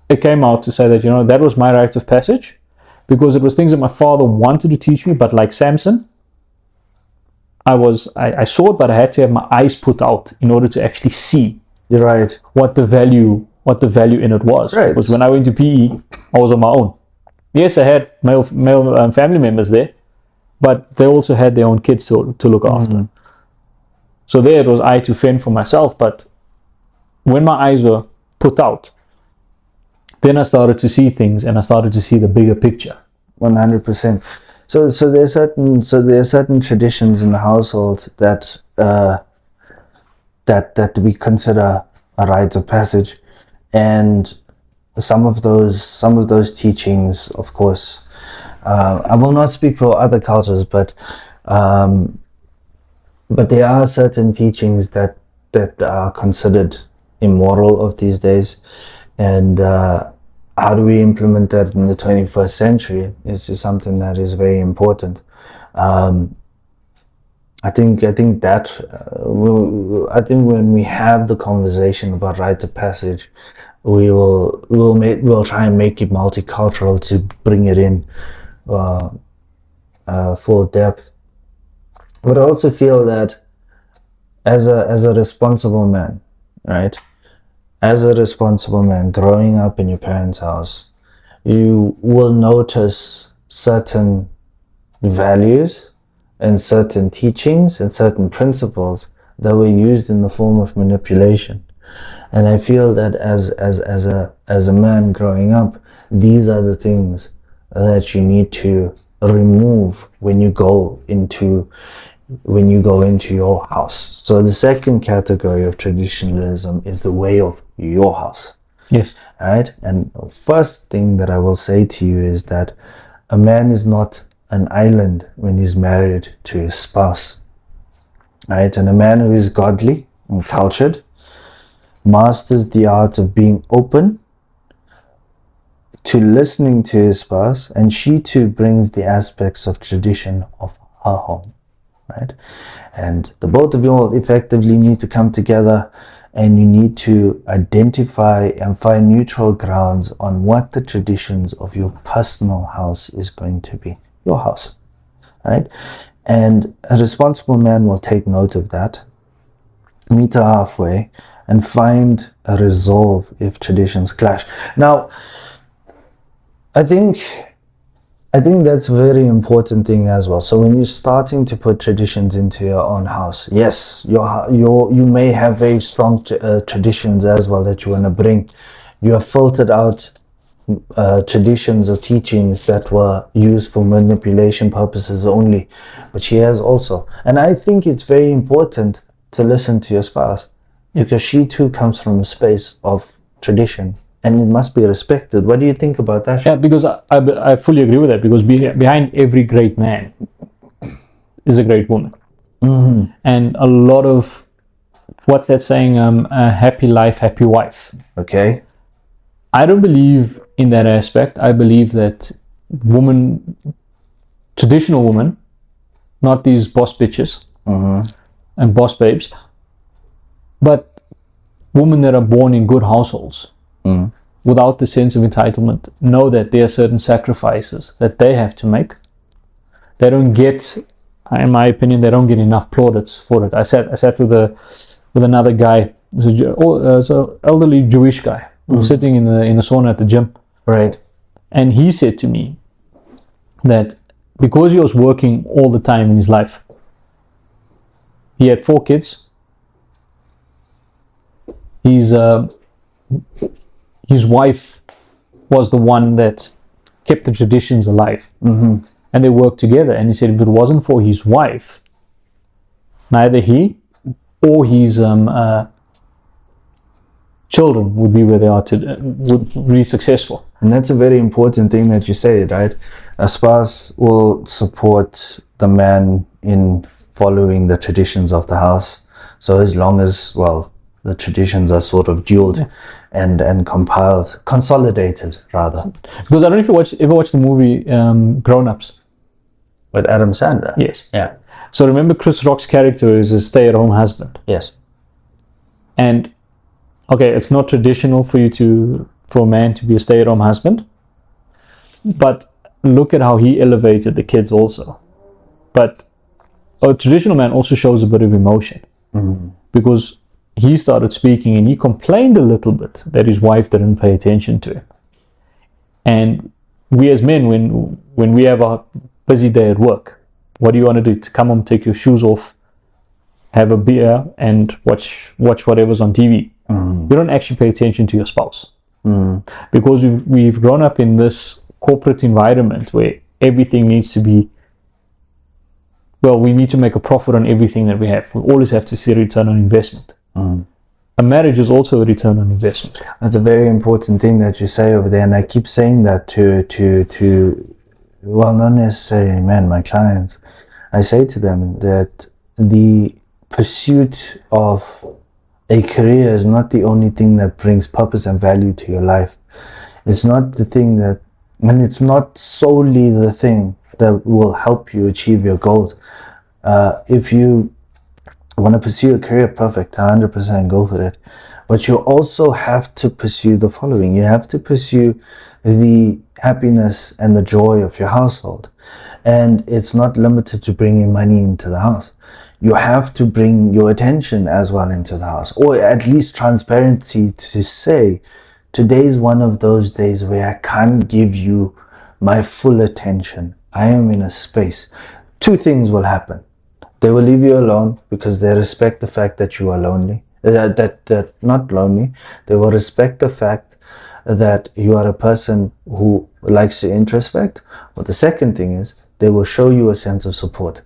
it came out to say that, that was my rite of passage, because it was things that my father wanted to teach me, but like Samson, I saw it, but I had to have my eyes put out in order to actually see You're right. what the value in it was. Right. Because when I went to PE, I was on my own. Yes, I had male family members there, but they also had their own kids to look after. So there it was I to fend for myself. But when my eyes were put out, then I started to see things, and I started to see the bigger picture. 100%. So there are certain traditions in the household that that we consider a rite of passage, and some of those teachings, of course, I will not speak for other cultures, but there are certain teachings that are considered immoral of these days, and how do we implement that in the 21st century is something that is very important. I think that I think when we have the conversation about rite of passage, we'll try and make it multicultural to bring it in full depth. But I also feel that as a responsible man, right? As a responsible man growing up in your parents' house, you will notice certain values and certain teachings and certain principles that were used in the form of manipulation. And I feel that as a man growing up, these are the things that you need to remove when you go into your house. So the second category of traditionalism is the way of your house. Yes. Right? And the first thing that I will say to you is that a man is not an island when he's married to his spouse. Right? And a man who is godly and cultured masters the art of being open to listening to his spouse, and she too brings the aspects of tradition of her home. Right? And the both of you all effectively need to come together, and you need to identify and find neutral grounds on what the traditions of your personal house is going to be, your house, right? And a responsible man will take note of that, meet her halfway, and find a resolve if traditions clash. Now, I think that's a very important thing as well. So when you're starting to put traditions into your own house, yes, you may have very strong traditions as well that you want to bring. You have filtered out traditions or teachings that were used for manipulation purposes only, but she has also. And I think it's very important to listen to your spouse, because she too comes from a space of tradition, and it must be respected. What do you think about that? Yeah, because I fully agree with that, because behind every great man is a great woman. Mm-hmm. And a lot of, what's that saying, a happy life, happy wife. Okay. I don't believe in that aspect. I believe that traditional women, not these boss bitches and boss babes, but women that are born in good households, without the sense of entitlement, know that there are certain sacrifices that they have to make. They don't get, in my opinion, they don't get enough plaudits for it. I sat with another guy, it's an elderly Jewish guy, who was sitting in the sauna at the gym. Right. And he said to me that because he was working all the time in his life, he had 4 kids. His wife was the one that kept the traditions alive, and they worked together. And he said if it wasn't for his wife, neither he or his children would be where they are today, would be successful. And that's a very important thing that you say, right? A spouse will support the man in following the traditions of the house. So as long as, well, the traditions are sort of dualed and compiled, consolidated rather. Because I don't know if you ever watched the movie Grown Ups. With Adam Sandler? Yes. Yeah. So remember Chris Rock's character is a stay-at-home husband. Yes. And okay, it's not traditional for a man to be a stay-at-home husband, but look at how he elevated the kids also. But a traditional man also shows a bit of emotion, because he started speaking and he complained a little bit that his wife didn't pay attention to him. And we as men, when we have a busy day at work, what do you want to do? To come home, take your shoes off, have a beer, and watch whatever's on TV. You don't actually pay attention to your spouse, because we've grown up in this corporate environment where everything needs to be, well, we need to make a profit on everything that we have. We always have to see a return on investment. A marriage is also a return on investment. That's a very important thing that you say over there, and I keep saying that to well, not necessarily men, my clients. I say to them that the pursuit of a career is not the only thing that brings purpose and value to your life. It's not the thing that, and it's not solely the thing that will help you achieve your goals. If you want to pursue a career, perfect, 100% go for it. But you also have to pursue the following. You have to pursue the happiness and the joy of your household. And it's not limited to bringing money into the house. You have to bring your attention as well into the house, or at least transparency to say, today's one of those days where I can't give you my full attention. I am in a space. Two things will happen. They will leave you alone because they respect the fact that you are lonely. Not lonely. They will respect the fact that you are a person who likes to introspect. But the second thing is, they will show you a sense of support.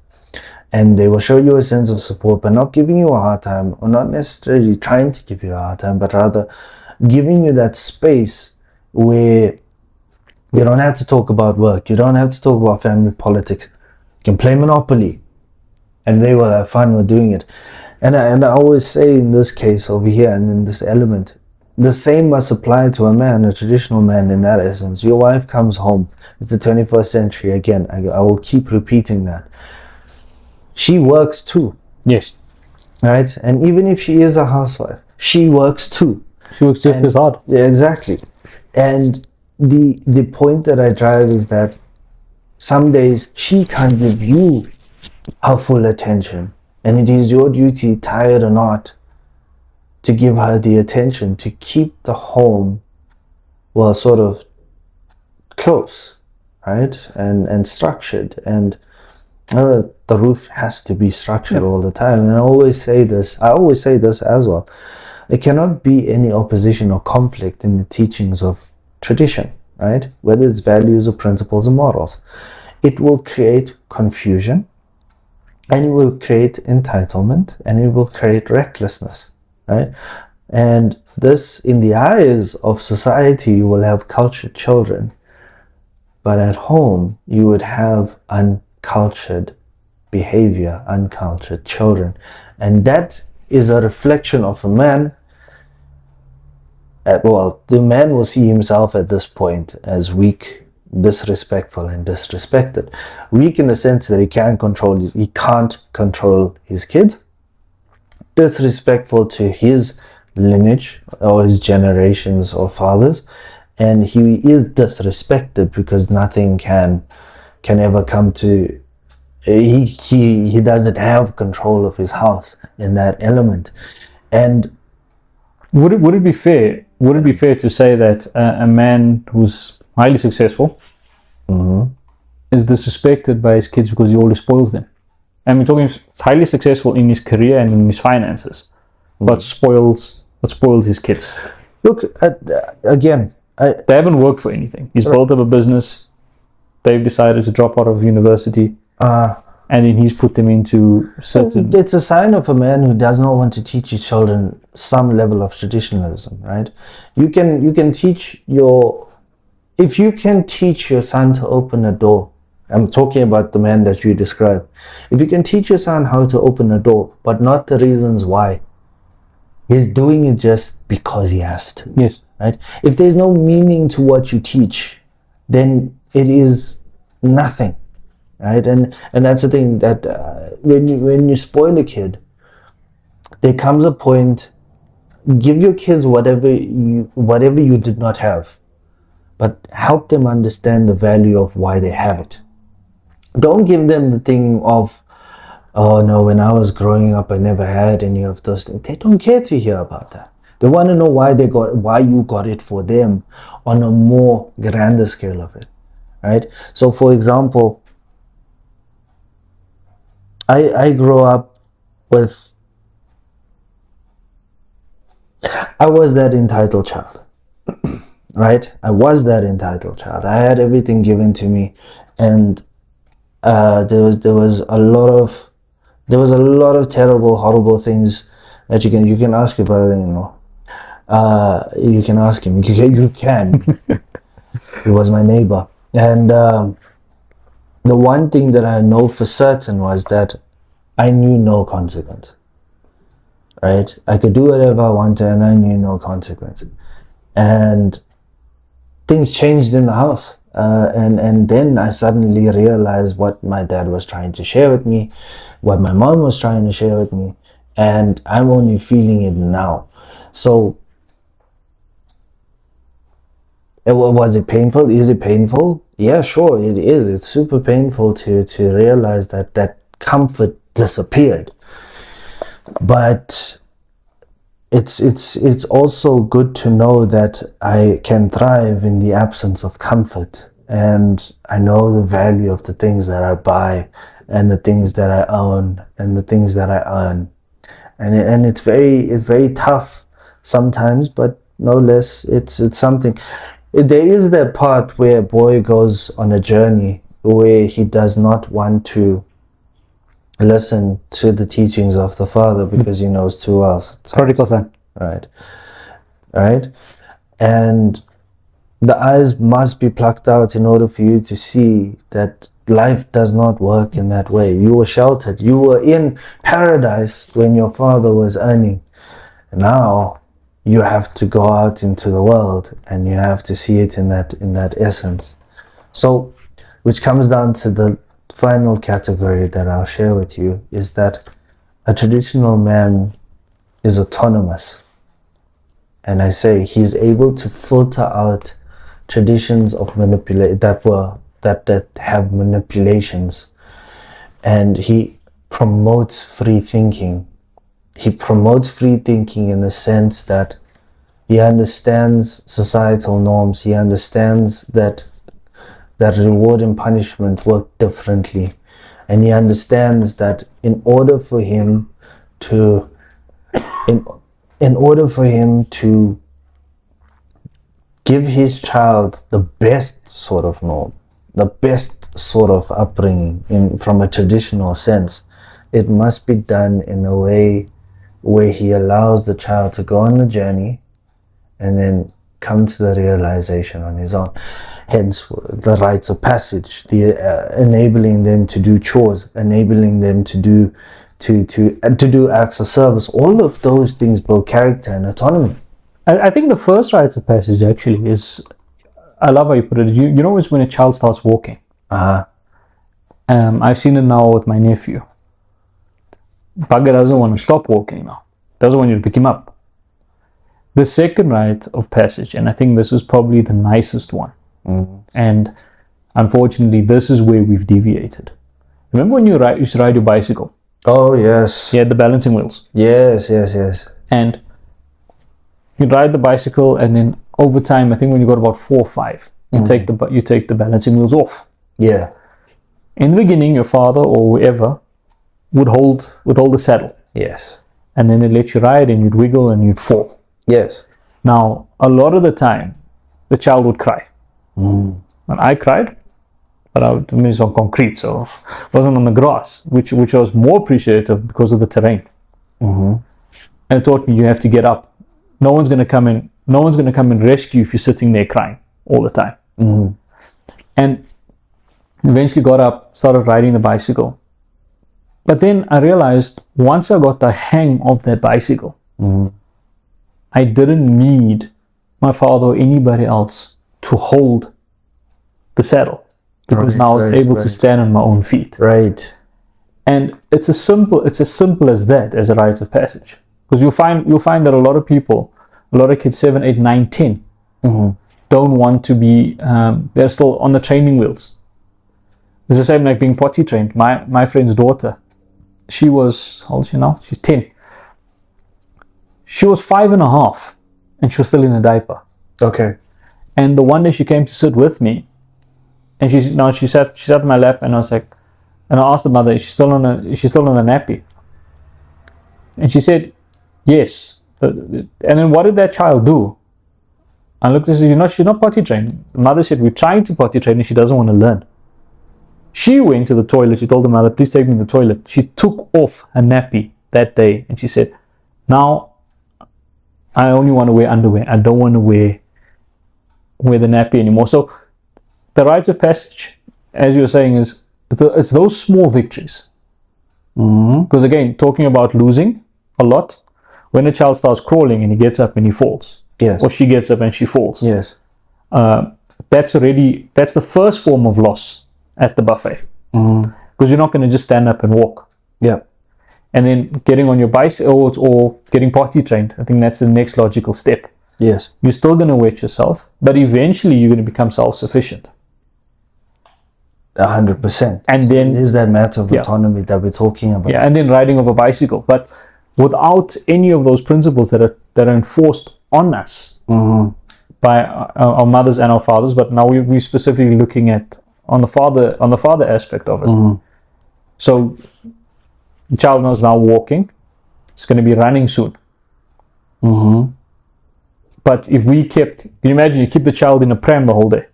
And they will show you a sense of support by not giving you a hard time, or not necessarily trying to give you a hard time, but rather giving you that space where you don't have to talk about work. You don't have to talk about family politics. You can play Monopoly, and they will have fun with doing it. And I always say in this case over here, and in this element, the same must apply to a man, a traditional man in that essence. Your wife comes home. It's the 21st century. Again, I will keep repeating that. She works too. Yes. Right? And even if she is a housewife, she works too. She works just as hard. Yeah, exactly. And the point that I drive is that some days she can't give you her full attention, and it is your duty, tired or not, to give her the attention, to keep the home, well, sort of close, right, and structured. And the roof has to be structured all the time. And I always say this as well. There cannot be any opposition or conflict in the teachings of tradition, right? Whether it's values or principles or morals. It will create confusion, and it will create entitlement, and it will create recklessness, right? And this, in the eyes of society, you will have cultured children, but at home you would have uncultured behavior, uncultured children. And that is a reflection of a man. Well, the man will see himself at this point as weak, disrespectful, and disrespected. Weak in the sense that he can't control his kids. Disrespectful to his lineage or his generations or fathers, and he is disrespected because nothing can ever come to. He doesn't have control of his house in that element. And would it be fair? Would it be fair to say that a man who's highly successful is disrespected by his kids because he always spoils them? And we're talking highly successful in his career and in his finances, but spoils his kids. Look, again, they haven't worked for anything. He's built up a business. They've decided to drop out of university. And then he's put them into certain... It's a sign of a man who does not want to teach his children some level of traditionalism, right? You can teach if you can teach your son to open a door, I'm talking about the man that you described. If you can teach your son how to open a door, but not the reasons why, he's doing it just because he has to. Yes. Right? If there's no meaning to what you teach, then it is nothing. Right? And that's the thing, that when you spoil a kid, there comes a point, give your kids whatever you did not have, but help them understand the value of why they have it. Don't give them the thing of oh no, when I was growing up, I never had any of those things. They don't care to hear about that. They want to know why you got it for them on a more grander scale of it, right? So, for example, I grew up with, I was that entitled child, right? I was that entitled child. I had everything given to me, and there was a lot of terrible, horrible things that you can ask your brother-in-law. You can ask him. You can. He was my neighbor, and the one thing that I know for certain was that I knew no consequence. Right? I could do whatever I wanted, and I knew no consequence. And things changed in the house, and then I suddenly realized what my dad was trying to share with me, what my mom was trying to share with me, and I'm only feeling it now. So, was it painful? Is it painful? Yeah, sure, it is. It's super painful to realize that comfort disappeared. But it's also good to know that I can thrive in the absence of comfort, and I know the value of the things that I buy, and the things that I own, and the things that I earn, and it's very tough sometimes, but no less it's something. There is that part where a boy goes on a journey where he does not want to listen to the teachings of the father because he knows too well. Prodigal son. Right. And the eyes must be plucked out in order for you to see that life does not work in that way. You were sheltered. You were in paradise when your father was earning. Now you have to go out into the world and you have to see it in that essence. So, which comes down to the final category that I'll share with you, is that a traditional man is autonomous. And I say he's able to filter out traditions of that have manipulations, and he promotes free thinking. He promotes free thinking in the sense that he understands societal norms. He understands that reward and punishment work differently, and he understands that in order for him to give his child the best sort of norm, the best sort of upbringing from a traditional sense, it must be done in a way where he allows the child to go on the journey and then come to the realization on his own. Hence the rites of passage, the enabling them to do chores, enabling them to do acts of service. All of those things build character and autonomy. I think the first rites of passage actually is, I love how you put it. You know, it's when a child starts walking. I've seen it now with my nephew. Bugger doesn't want to stop walking now. Doesn't want you to pick him up. The second rite of passage, and I think this is probably the nicest one, and unfortunately this is where we've deviated. Remember when you used to ride your bicycle? Oh yes. You had the balancing wheels. Yes. And you ride the bicycle, and then over time, I think when you got about 4 or 5, you take the balancing wheels off. Yeah. In the beginning, your father or whoever would hold the saddle. Yes. And then they'd let you ride, and you'd wiggle and you'd fall. Yes. Now, a lot of the time, the child would cry. And I cried, but I was on concrete, so it wasn't on the grass, which I was more appreciative because of the terrain. And it taught me you have to get up. No one's going to come and rescue you if you're sitting there crying all the time. And eventually got up, started riding the bicycle. But then I realized once I got the hang of that bicycle, I didn't need my father or anybody else to hold the saddle, because now I was able to stand on my own feet. Right. And it's as simple as that, as a rite of passage. Because you'll find that a lot of people, a lot of kids 7, 8, 9, 10 don't want to be, they're still on the training wheels. It's the same like being potty trained. My friend's daughter, she was, how old is she now? She's 10. She was 5.5 and she was still in a diaper. Okay. And the one day she came to sit with me, and she sat on my lap, and I was like, and I asked the mother, is she still on a nappy? And she said, yes. And then what did that child do? I looked and said, she's not potty trained. The mother said, we're trying to potty train and she doesn't want to learn. She went to the toilet. She told the mother, please take me to the toilet. She took off her nappy that day and she said, now I only want to wear underwear. I don't want to wear the nappy anymore. So the rites of passage, as you were saying, is it's those small victories. Because again, talking about losing a lot, when a child starts crawling and he gets up and he falls, yes, or she gets up and she falls, yes, that's the first form of loss at the buffet, because you're not going to just stand up and walk. Yeah. And then getting on your bicycle or getting potty trained, I think that's the next logical step. Yes. You're still going to wet yourself, but eventually you're going to become self-sufficient. 100%. And then it is that matter of autonomy that we're talking about. Yeah, and then riding of a bicycle, but without any of those principles that are enforced on us by our mothers and our fathers. But now we're specifically looking at on the father aspect of it. So the child knows now walking. It's going to be running soon. But if can you imagine you keep the child in a pram the whole day?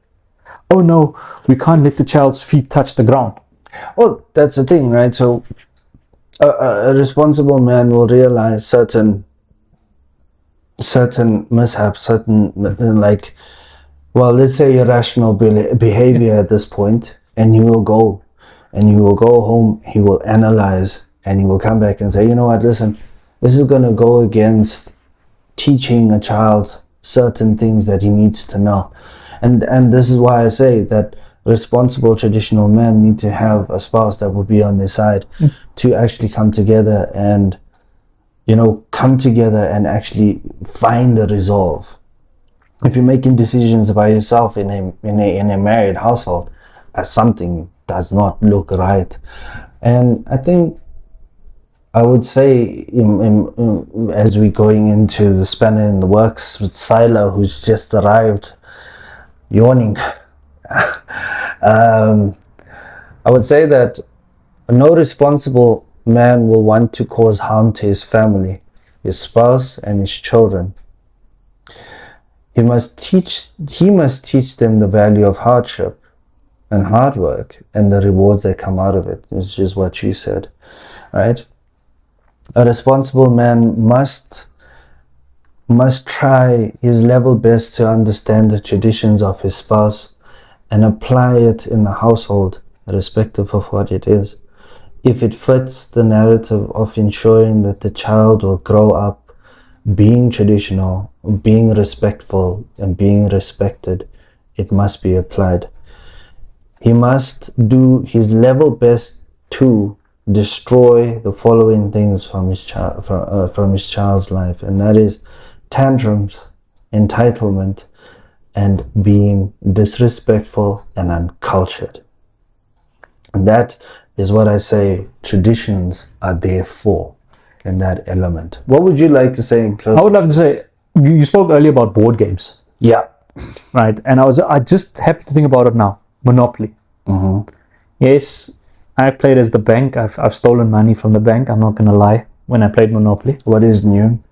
Oh no, we can't let the child's feet touch the ground. Well, that's the thing, right? So a responsible man will realize certain mishaps, certain let's say irrational behavior at this point, and he will go home, he will analyze, and he will come back and say, you know what, listen, this is going to go against teaching a child certain things that he needs to know. And this is why I say that responsible traditional men need to have a spouse that will be on their side to actually come together and actually find a resolve. If you're making decisions by yourself in a married household, something does not look right. And I think I would say, as we're going into the spanner in the works with Sila, who's just arrived, yawning. I would say that no responsible man will want to cause harm to his family, his spouse, and his children. He must teach them the value of hardship and hard work and the rewards that come out of it. It's just what you said, right? A responsible man must try his level best to understand the traditions of his spouse and apply it in the household, irrespective of what it is. If it fits the narrative of ensuring that the child will grow up being traditional, being respectful, and being respected, it must be applied. He must do his level best to destroy the following things from his child's life, and that is tantrums, entitlement, and being disrespectful and uncultured. And that is what I say traditions are there for, in that element. What would you like to say in closing? I would love to say, you spoke earlier about board games. Yeah. Right, and I just happened to think about it now. Monopoly. Yes, I've played as the bank. I've stolen money from the bank. I'm not going to lie. When I played Monopoly. What is new?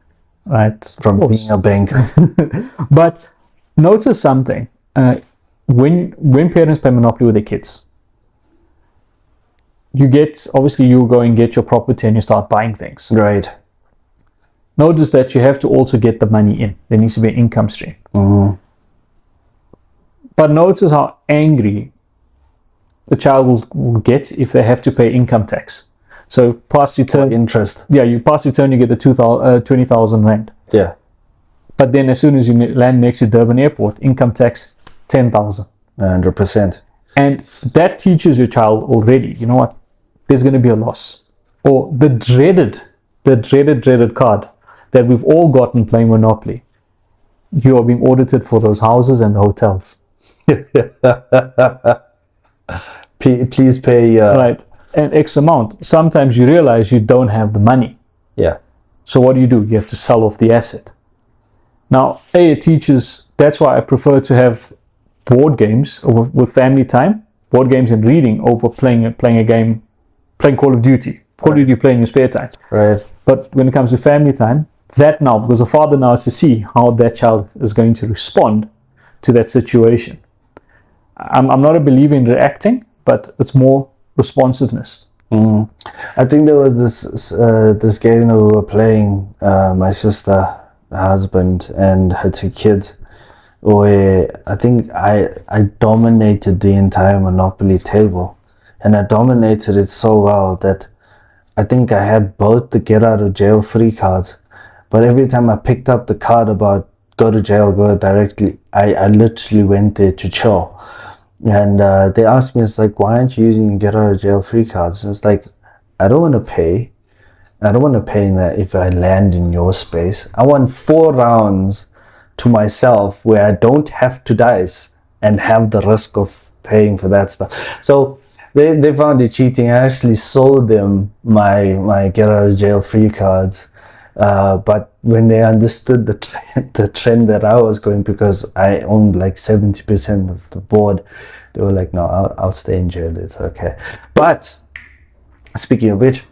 Right. From being a banker. But notice something. When parents play Monopoly with their kids, you go and get your property and you start buying things. Right. Notice that you have to also get the money in. There needs to be an income stream. But notice how angry the child will get if they have to pay income tax. So past return, interest. Yeah, you pass return, you get the 20,000 rand. Yeah. But then as soon as you land next to Durban Airport, income tax 10,000. 100%. And that teaches your child already, you know what, there's going to be a loss. Or the dreaded card that we've all gotten playing Monopoly. You are being audited for those houses and the hotels. Please pay right. an X amount. Sometimes you realize you don't have the money. Yeah. So what do? You have to sell off the asset. Now, it teaches, that's why I prefer to have board games with family time, board games and reading over playing a game, playing Call of Duty. Call of Duty you play in your spare time. Right. But when it comes to family time, that now, because the father now has to see how that child is going to respond to that situation. I'm not a believer in reacting, but it's more responsiveness. I think there was this game that we were playing, my sister, her husband, and her 2 kids, where I think I dominated the entire Monopoly table, and I dominated it so well that I think I had both the get out of jail free cards, but every time I picked up the card about go to jail, go directly, I literally went there to chill. And they asked me, it's like, why aren't you using get out of jail free cards? And it's like, I don't want to pay. I don't want to pay in that if I land in your space. I want 4 rounds to myself where I don't have to dice and have the risk of paying for that stuff. So they found it cheating. I actually sold them my get out of jail free cards. But when they understood the trend that I was going, because I owned like 70% of the board, they were like, no, I'll stay in jail, it's okay. But speaking of which,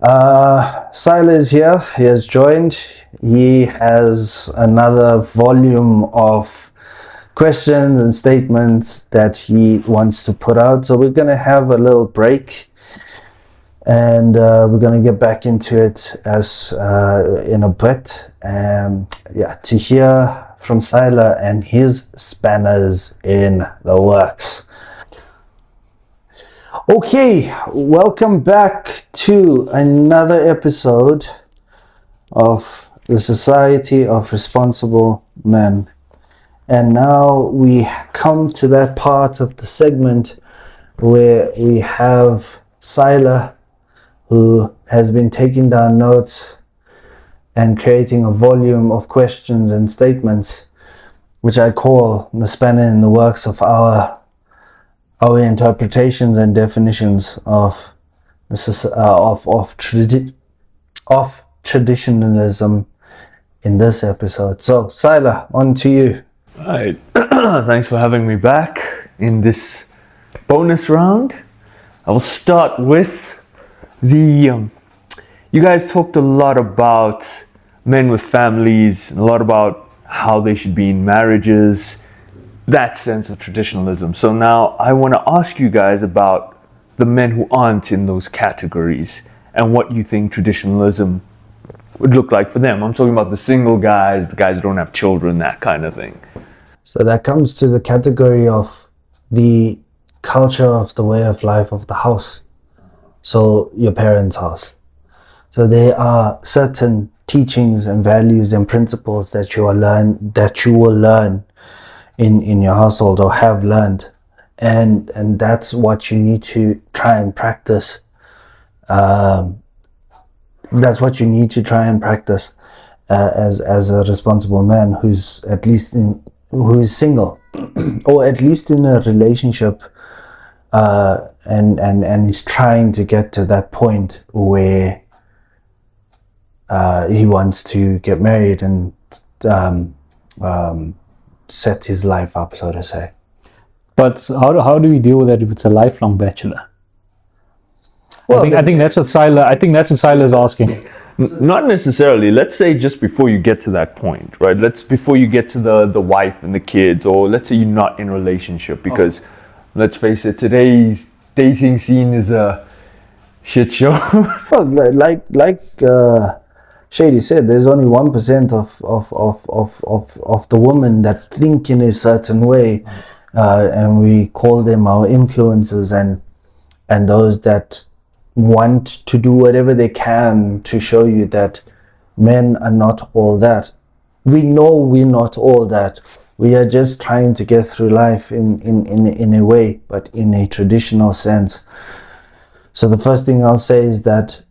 Sila is here. He has joined. He has another volume of questions and statements that he wants to put out, so we're going to have a little break. And we're going to get back into it as in a bit. To hear from Sila and his spanners in the works. Okay, welcome back to another episode of the Society of Responsible Men. And now we come to that part of the segment where we have Sila, who has been taking down notes and creating a volume of questions and statements, which I call the spanner in the works of our interpretations and definitions of traditionalism in this episode. So, Sila, on to you. All right. Thanks for having me back in this bonus round. I will start with you guys talked a lot about men with families, and a lot about how they should be in marriages, that sense of traditionalism. So now I want to ask you guys about the men who aren't in those categories and what you think traditionalism would look like for them. I'm talking about the single guys, the guys who don't have children, that kind of thing. So that comes to the category of the culture of the way of life of the house. So your parents' house. So there are certain teachings and values and principles that you will learn in your household or have learned, and that's what you need to try and practice. That's what you need to try and practice as a responsible man who's who is single or at least in a relationship. And he's trying to get to that point where he wants to get married and set his life up, so to say. But how do we deal with that if it's a lifelong bachelor? Well, I think that's what Sila is asking. Not necessarily. Let's say just before you get to that point, right? Before you get to the wife and the kids, or let's say you're not in a relationship, because let's face it, today's dating scene is a shit show. Well, like Shady said, there's only 1% of the women that think in a certain way, and we call them our influencers, and those that want to do whatever they can to show you that men are not all that. We know we're not all that. We are just trying to get through life in a way, but in a traditional sense. So the first thing I'll say is that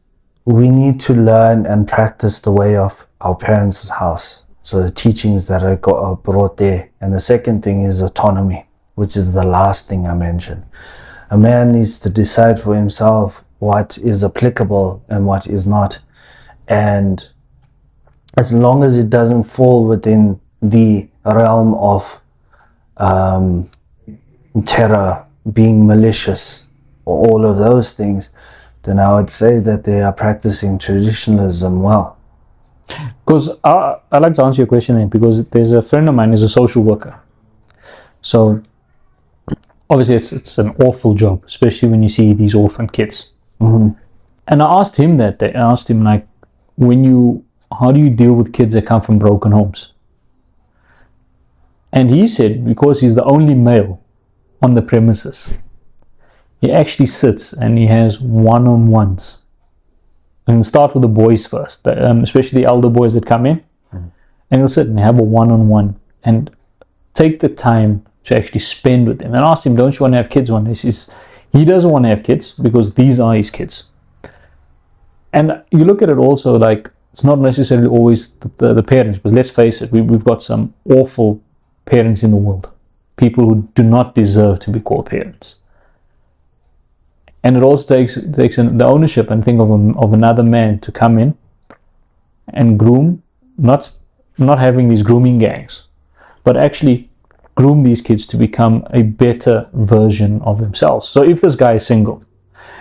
we need to learn and practice the way of our parents' house. So the teachings that are brought there. And the second thing is autonomy, which is the last thing I mentioned. A man needs to decide for himself what is applicable and what is not. And as long as it doesn't fall within the realm of terror, being malicious, or all of those things, then I would say that they are practicing traditionalism well. Because I like to answer your question then, because there's a friend of mine who's a social worker. So obviously it's an awful job, especially when you see these orphan kids. Mm-hmm. And I asked him that day, I asked him, like, how do you deal with kids that come from broken homes? And he said, because he's the only male on the premises, he actually sits and he has one-on-ones. And start with the boys first, especially the elder boys that come in. Mm-hmm. And he'll sit and have a one-on-one and take the time to actually spend with them. And I asked him, don't you want to have kids one day? He says he doesn't want to have kids because these are his kids. And you look at it also like, it's not necessarily always the parents, because let's face it, we've got some awful parents in the world. People who do not deserve to be called parents. And it also takes the ownership and think of another man to come in and groom, not having these grooming gangs, but actually groom these kids to become a better version of themselves. So if this guy is single,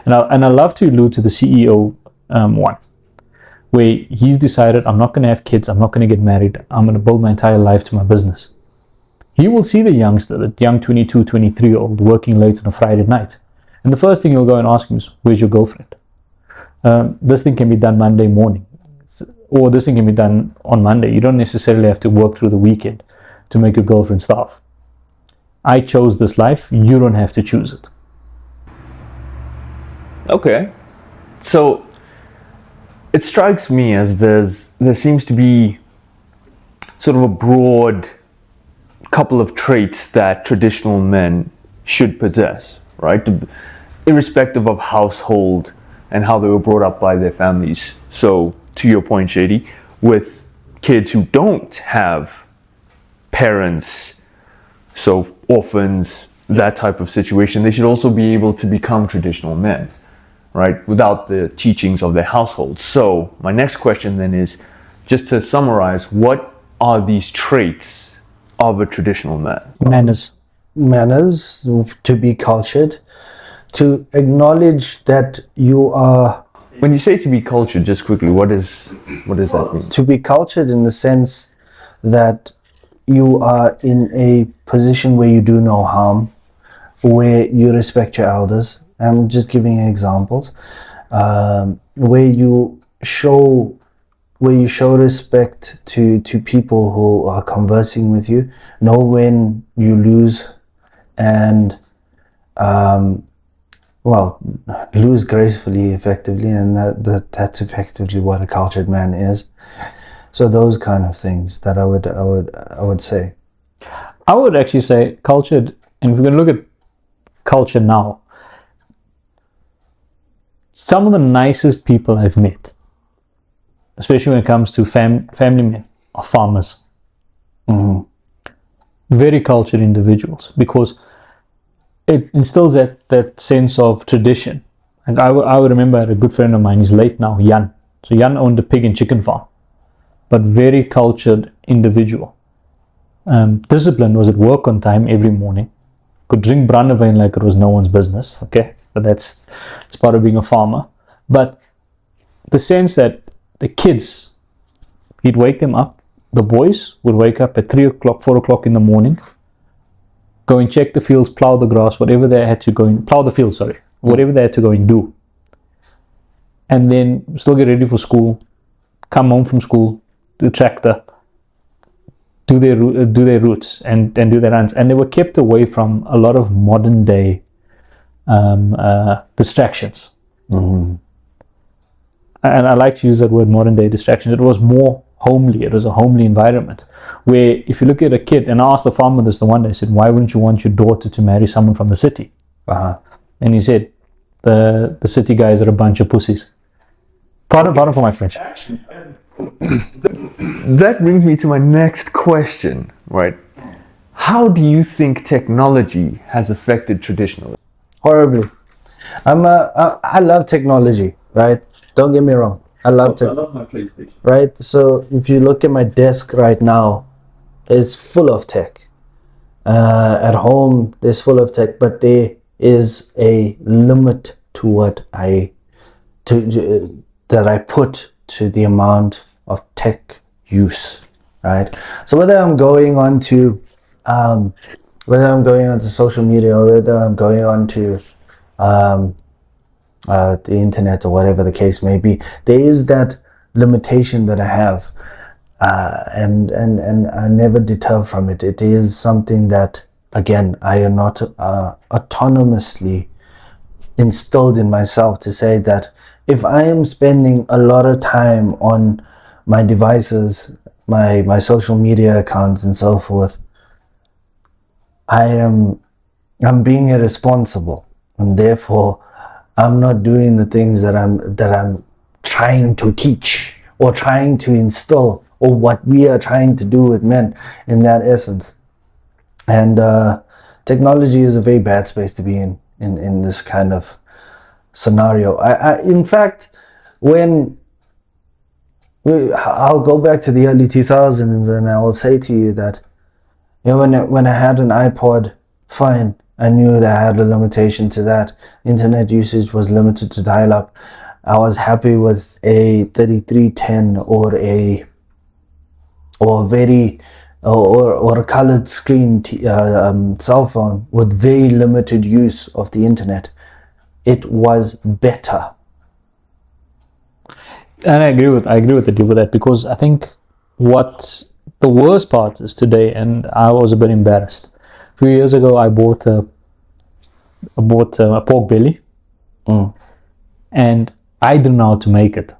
and I love to allude to the CEO one, where he's decided, I'm not going to have kids, I'm not going to get married, I'm going to build my entire life to my business. He will see the youngster, the young 22, 23-year-old working late on a Friday night. And the first thing he'll go and ask him is, where's your girlfriend? This thing can be done Monday morning, or this thing can be done on Monday. You don't necessarily have to work through the weekend to make your girlfriend starve. I chose this life, you don't have to choose it. Okay. So it strikes me as there seems to be sort of a broad couple of traits that traditional men should possess, right? Irrespective of household and how they were brought up by their families. So, to your point, Shady, with kids who don't have parents, so orphans, that type of situation, they should also be able to become traditional men, right? Without the teachings of their household. So, my next question then is, just to summarize, what are these traits of a traditional man? Manners, to be cultured, to acknowledge that you are... When you say to be cultured, just quickly, what does that mean? To be cultured in the sense that you are in a position where you do no harm, where you respect your elders. I'm just giving examples. Where you show respect to people who are conversing with you, know when you lose, and lose gracefully, effectively, and that's effectively what a cultured man is. So those kind of things that I would say. I would actually say cultured, and if we're going to look at culture now, some of the nicest people I've met, especially when it comes to family men, are farmers. Mm-hmm. Very cultured individuals, because it instills that sense of tradition. And I would remember I had a good friend of mine, he's late now, Jan. So Jan owned a pig and chicken farm, but very cultured individual. Disciplined, was at work on time every morning, could drink brandewijn like it was no one's business, okay? But it's part of being a farmer. But the sense that the kids, he'd wake them up, the boys would wake up at 3 o'clock, 4 o'clock in the morning, go and check the fields, plow the grass, whatever they had to go and plow the fields, whatever they had to go and do. And then still get ready for school, come home from school, do tractor, do their routes and do their runs. And they were kept away from a lot of modern day distractions. Mm-hmm. And I like to use that word, modern day distractions. It was more homely. It was a homely environment where if you look at a kid, and I asked the farmer this the one day, I said, why wouldn't you want your daughter to marry someone from the city? Uh-huh. And he said, the city guys are a bunch of pussies. Pardon for my French. That brings me to my next question, right? How do you think technology has affected traditionalism? Horribly. I love technology, right? Don't get me wrong. I love I love my PlayStation. right? So if you look at my desk right now, it's full of tech. At home, there's full of tech, but there is a limit to what that I put to the amount of tech use, right? So whether I'm going on to social media, or whether I'm going on to the internet, or whatever the case may be, there is that limitation that I have, and I never deter from it. It is something that, again, I am not autonomously instilled in myself to say that if I am spending a lot of time on my devices, my social media accounts and so forth, I'm being irresponsible, and therefore I'm not doing the things that I'm trying to teach or trying to instill, or what we are trying to do with men in that essence. And technology is a very bad space to be in this kind of scenario. In fact, I'll go back to the early 2000s, and I will say to you that, you know, when I had an iPod, fine, I knew that I had a limitation to that. Internet usage was limited to dial-up. I was happy with a 3310 or a colored screen cell phone with very limited use of the internet. It was better. And I agree with you with that, because I think what the worst part is today, and I was a bit embarrassed. A few years ago, I bought a pork belly, and I didn't know how to make it.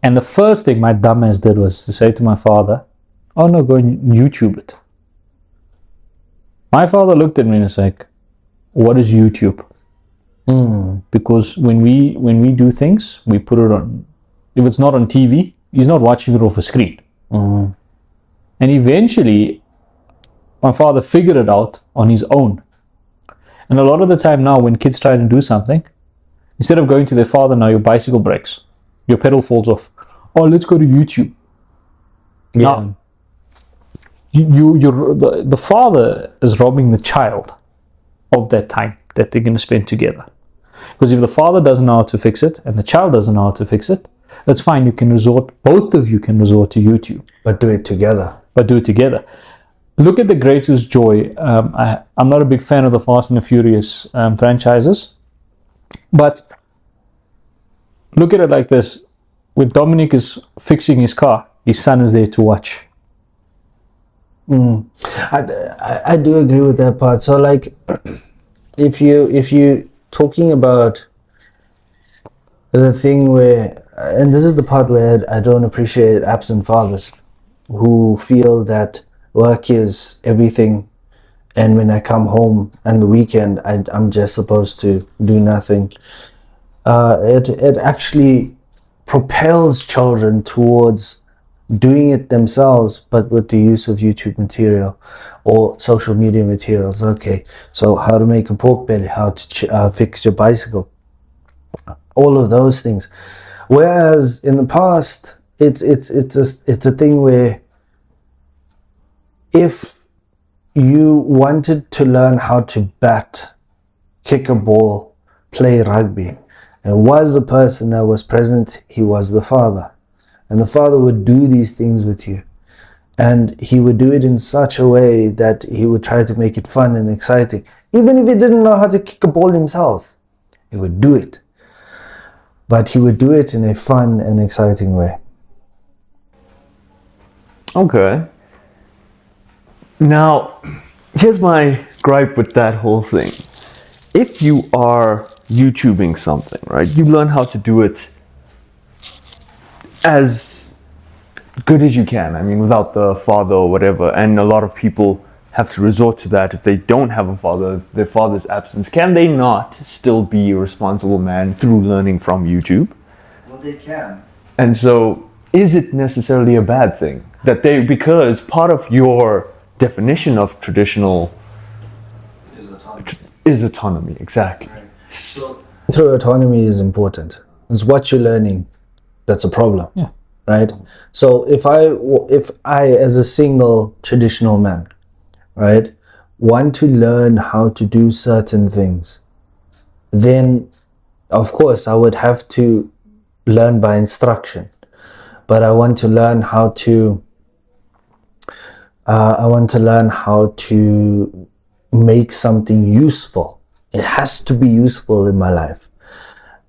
And the first thing my dumbass did was to say to my father, "Oh no, go and YouTube it." My father looked at me and was like, "What is YouTube?" Because when we do things, we put it on. If it's not on TV, he's not watching it off a screen. And eventually, my father figured it out on his own. And a lot of the time now, when kids try to do something, instead of going to their father, now your bicycle breaks, your pedal falls off. Oh, let's go to YouTube. Yeah. Now, the father is robbing the child of that time that they're going to spend together. Because if the father doesn't know how to fix it and the child doesn't know how to fix it, that's fine. Both of you can resort to YouTube. But do it together. Look at the greatest joy. I'm not a big fan of the Fast and the Furious franchises, but look at it like this. When Dominic is fixing his car, his son is there to watch. I do agree with that part. So like, if you talking about the thing where, and this is the part where I don't appreciate absent fathers who feel that work is everything, and when I come home and the weekend I'm just supposed to do nothing. It actually propels children towards doing it themselves, but with the use of YouTube material or social media materials. Okay, so how to make a pork belly, how to fix your bicycle, all of those things. Whereas in the past, it's a thing where if you wanted to learn how to bat, kick a ball, play rugby, there was a person that was present. He was the father. And the father would do these things with you. And he would do it in such a way that he would try to make it fun and exciting. Even if he didn't know how to kick a ball himself, he would do it. But he would do it in a fun and exciting way. Okay. Now, here's my gripe with that whole thing. If you are YouTubing something, right, you learn how to do it as good as you can. I mean, without the father or whatever. And a lot of people have to resort to that if they don't have a father, their father's absence. Can they not still be a responsible man through learning from YouTube? Well, they can. And so, is it necessarily a bad thing that because part of your definition of traditional is autonomy, exactly. Right. Through autonomy is important. It's what you're learning that's a problem. Yeah. Right? So if I as a single traditional man, right, want to learn how to do certain things, then of course I would have to learn by instruction. But I want to learn how to make something useful. It has to be useful in my life.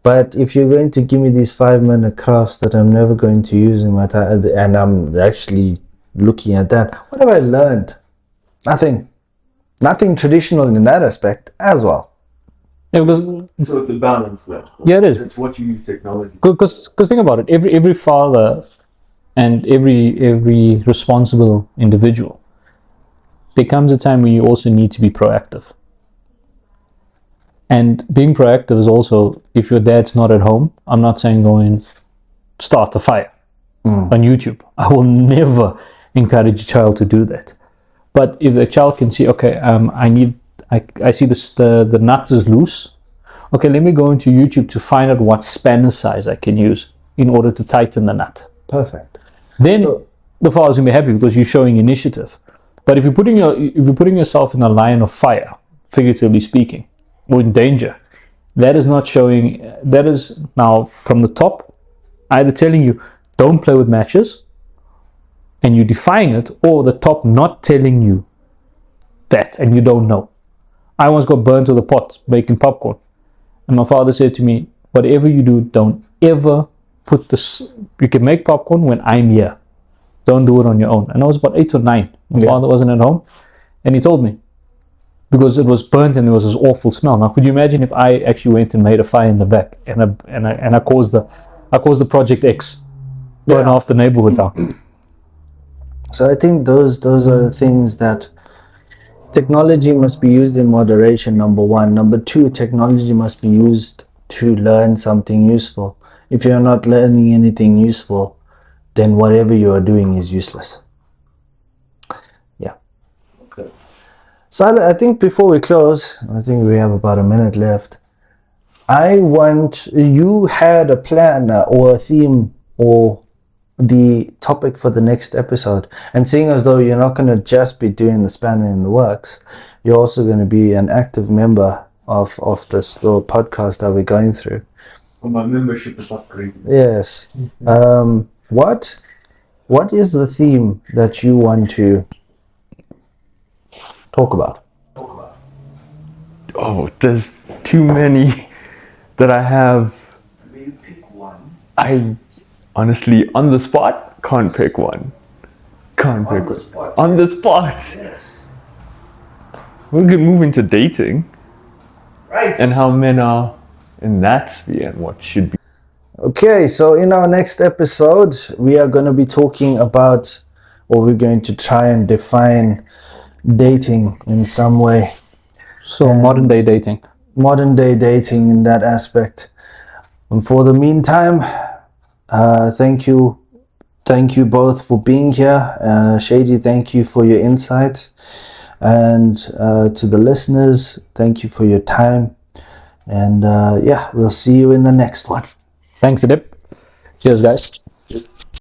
But if you're going to give me these 5-minute crafts that I'm never going to use in my time, and I'm actually looking at that, what have I learned? Nothing traditional in that aspect as well. Yeah, because So it's a balance there. yeah, it is. It's what you use technology. Because think about it. Every father and every responsible individual, there comes a time when you also need to be proactive. And being proactive is also, if your dad's not at home, I'm not saying go and start a fire on YouTube. I will never encourage a child to do that. But if the child can see, okay, I see this, the nut is loose. Okay, let me go into YouTube to find out what spanner size I can use in order to tighten the nut. Perfect. Then the father's gonna be happy because you're showing initiative. But if you're putting yourself in a line of fire, figuratively speaking, or in danger, that is not showing. That is now from the top, either telling you don't play with matches, and you're defying it, or the top not telling you that, and you don't know. I once got burnt with a pot baking popcorn, and my father said to me, "Whatever you do, don't ever put this. You can make popcorn when I'm here. Don't do it on your own." And I was about 8 or 9. My father wasn't at home, and he told me, because it was burnt and there was this awful smell. Now, could you imagine if I actually went and made a fire in the back and I caused the Project X burn half the neighborhood down? So I think those are things that technology must be used in moderation, number one. Number two, technology must be used to learn something useful. If you're not learning anything useful, then whatever you are doing is useless. Yeah. Okay. So I think before we close, I think we have about a minute left. You had a plan or a theme or the topic for the next episode, and seeing as though you're not going to just be doing the spanner in the works, you're also going to be an active member of this little podcast that we're going through. Well, my membership is upgrading. Yes. What is the theme that you want to talk about? Oh, there's too many that I have. Maybe pick one. I honestly, on the spot, can't pick one. Can't pick one. On the spot. Yes. We could move into dating Right. and how men are in that sphere and what should be. Okay, so in our next episode, we are going to be talking about, or we're going to try and define dating in some way. So modern day dating. Modern day dating in that aspect. And for the meantime, thank you both for being here. Shady, thank you for your insight. And to the listeners, thank you for your time. And we'll see you in the next one. Thanks, Adip. Cheers, guys.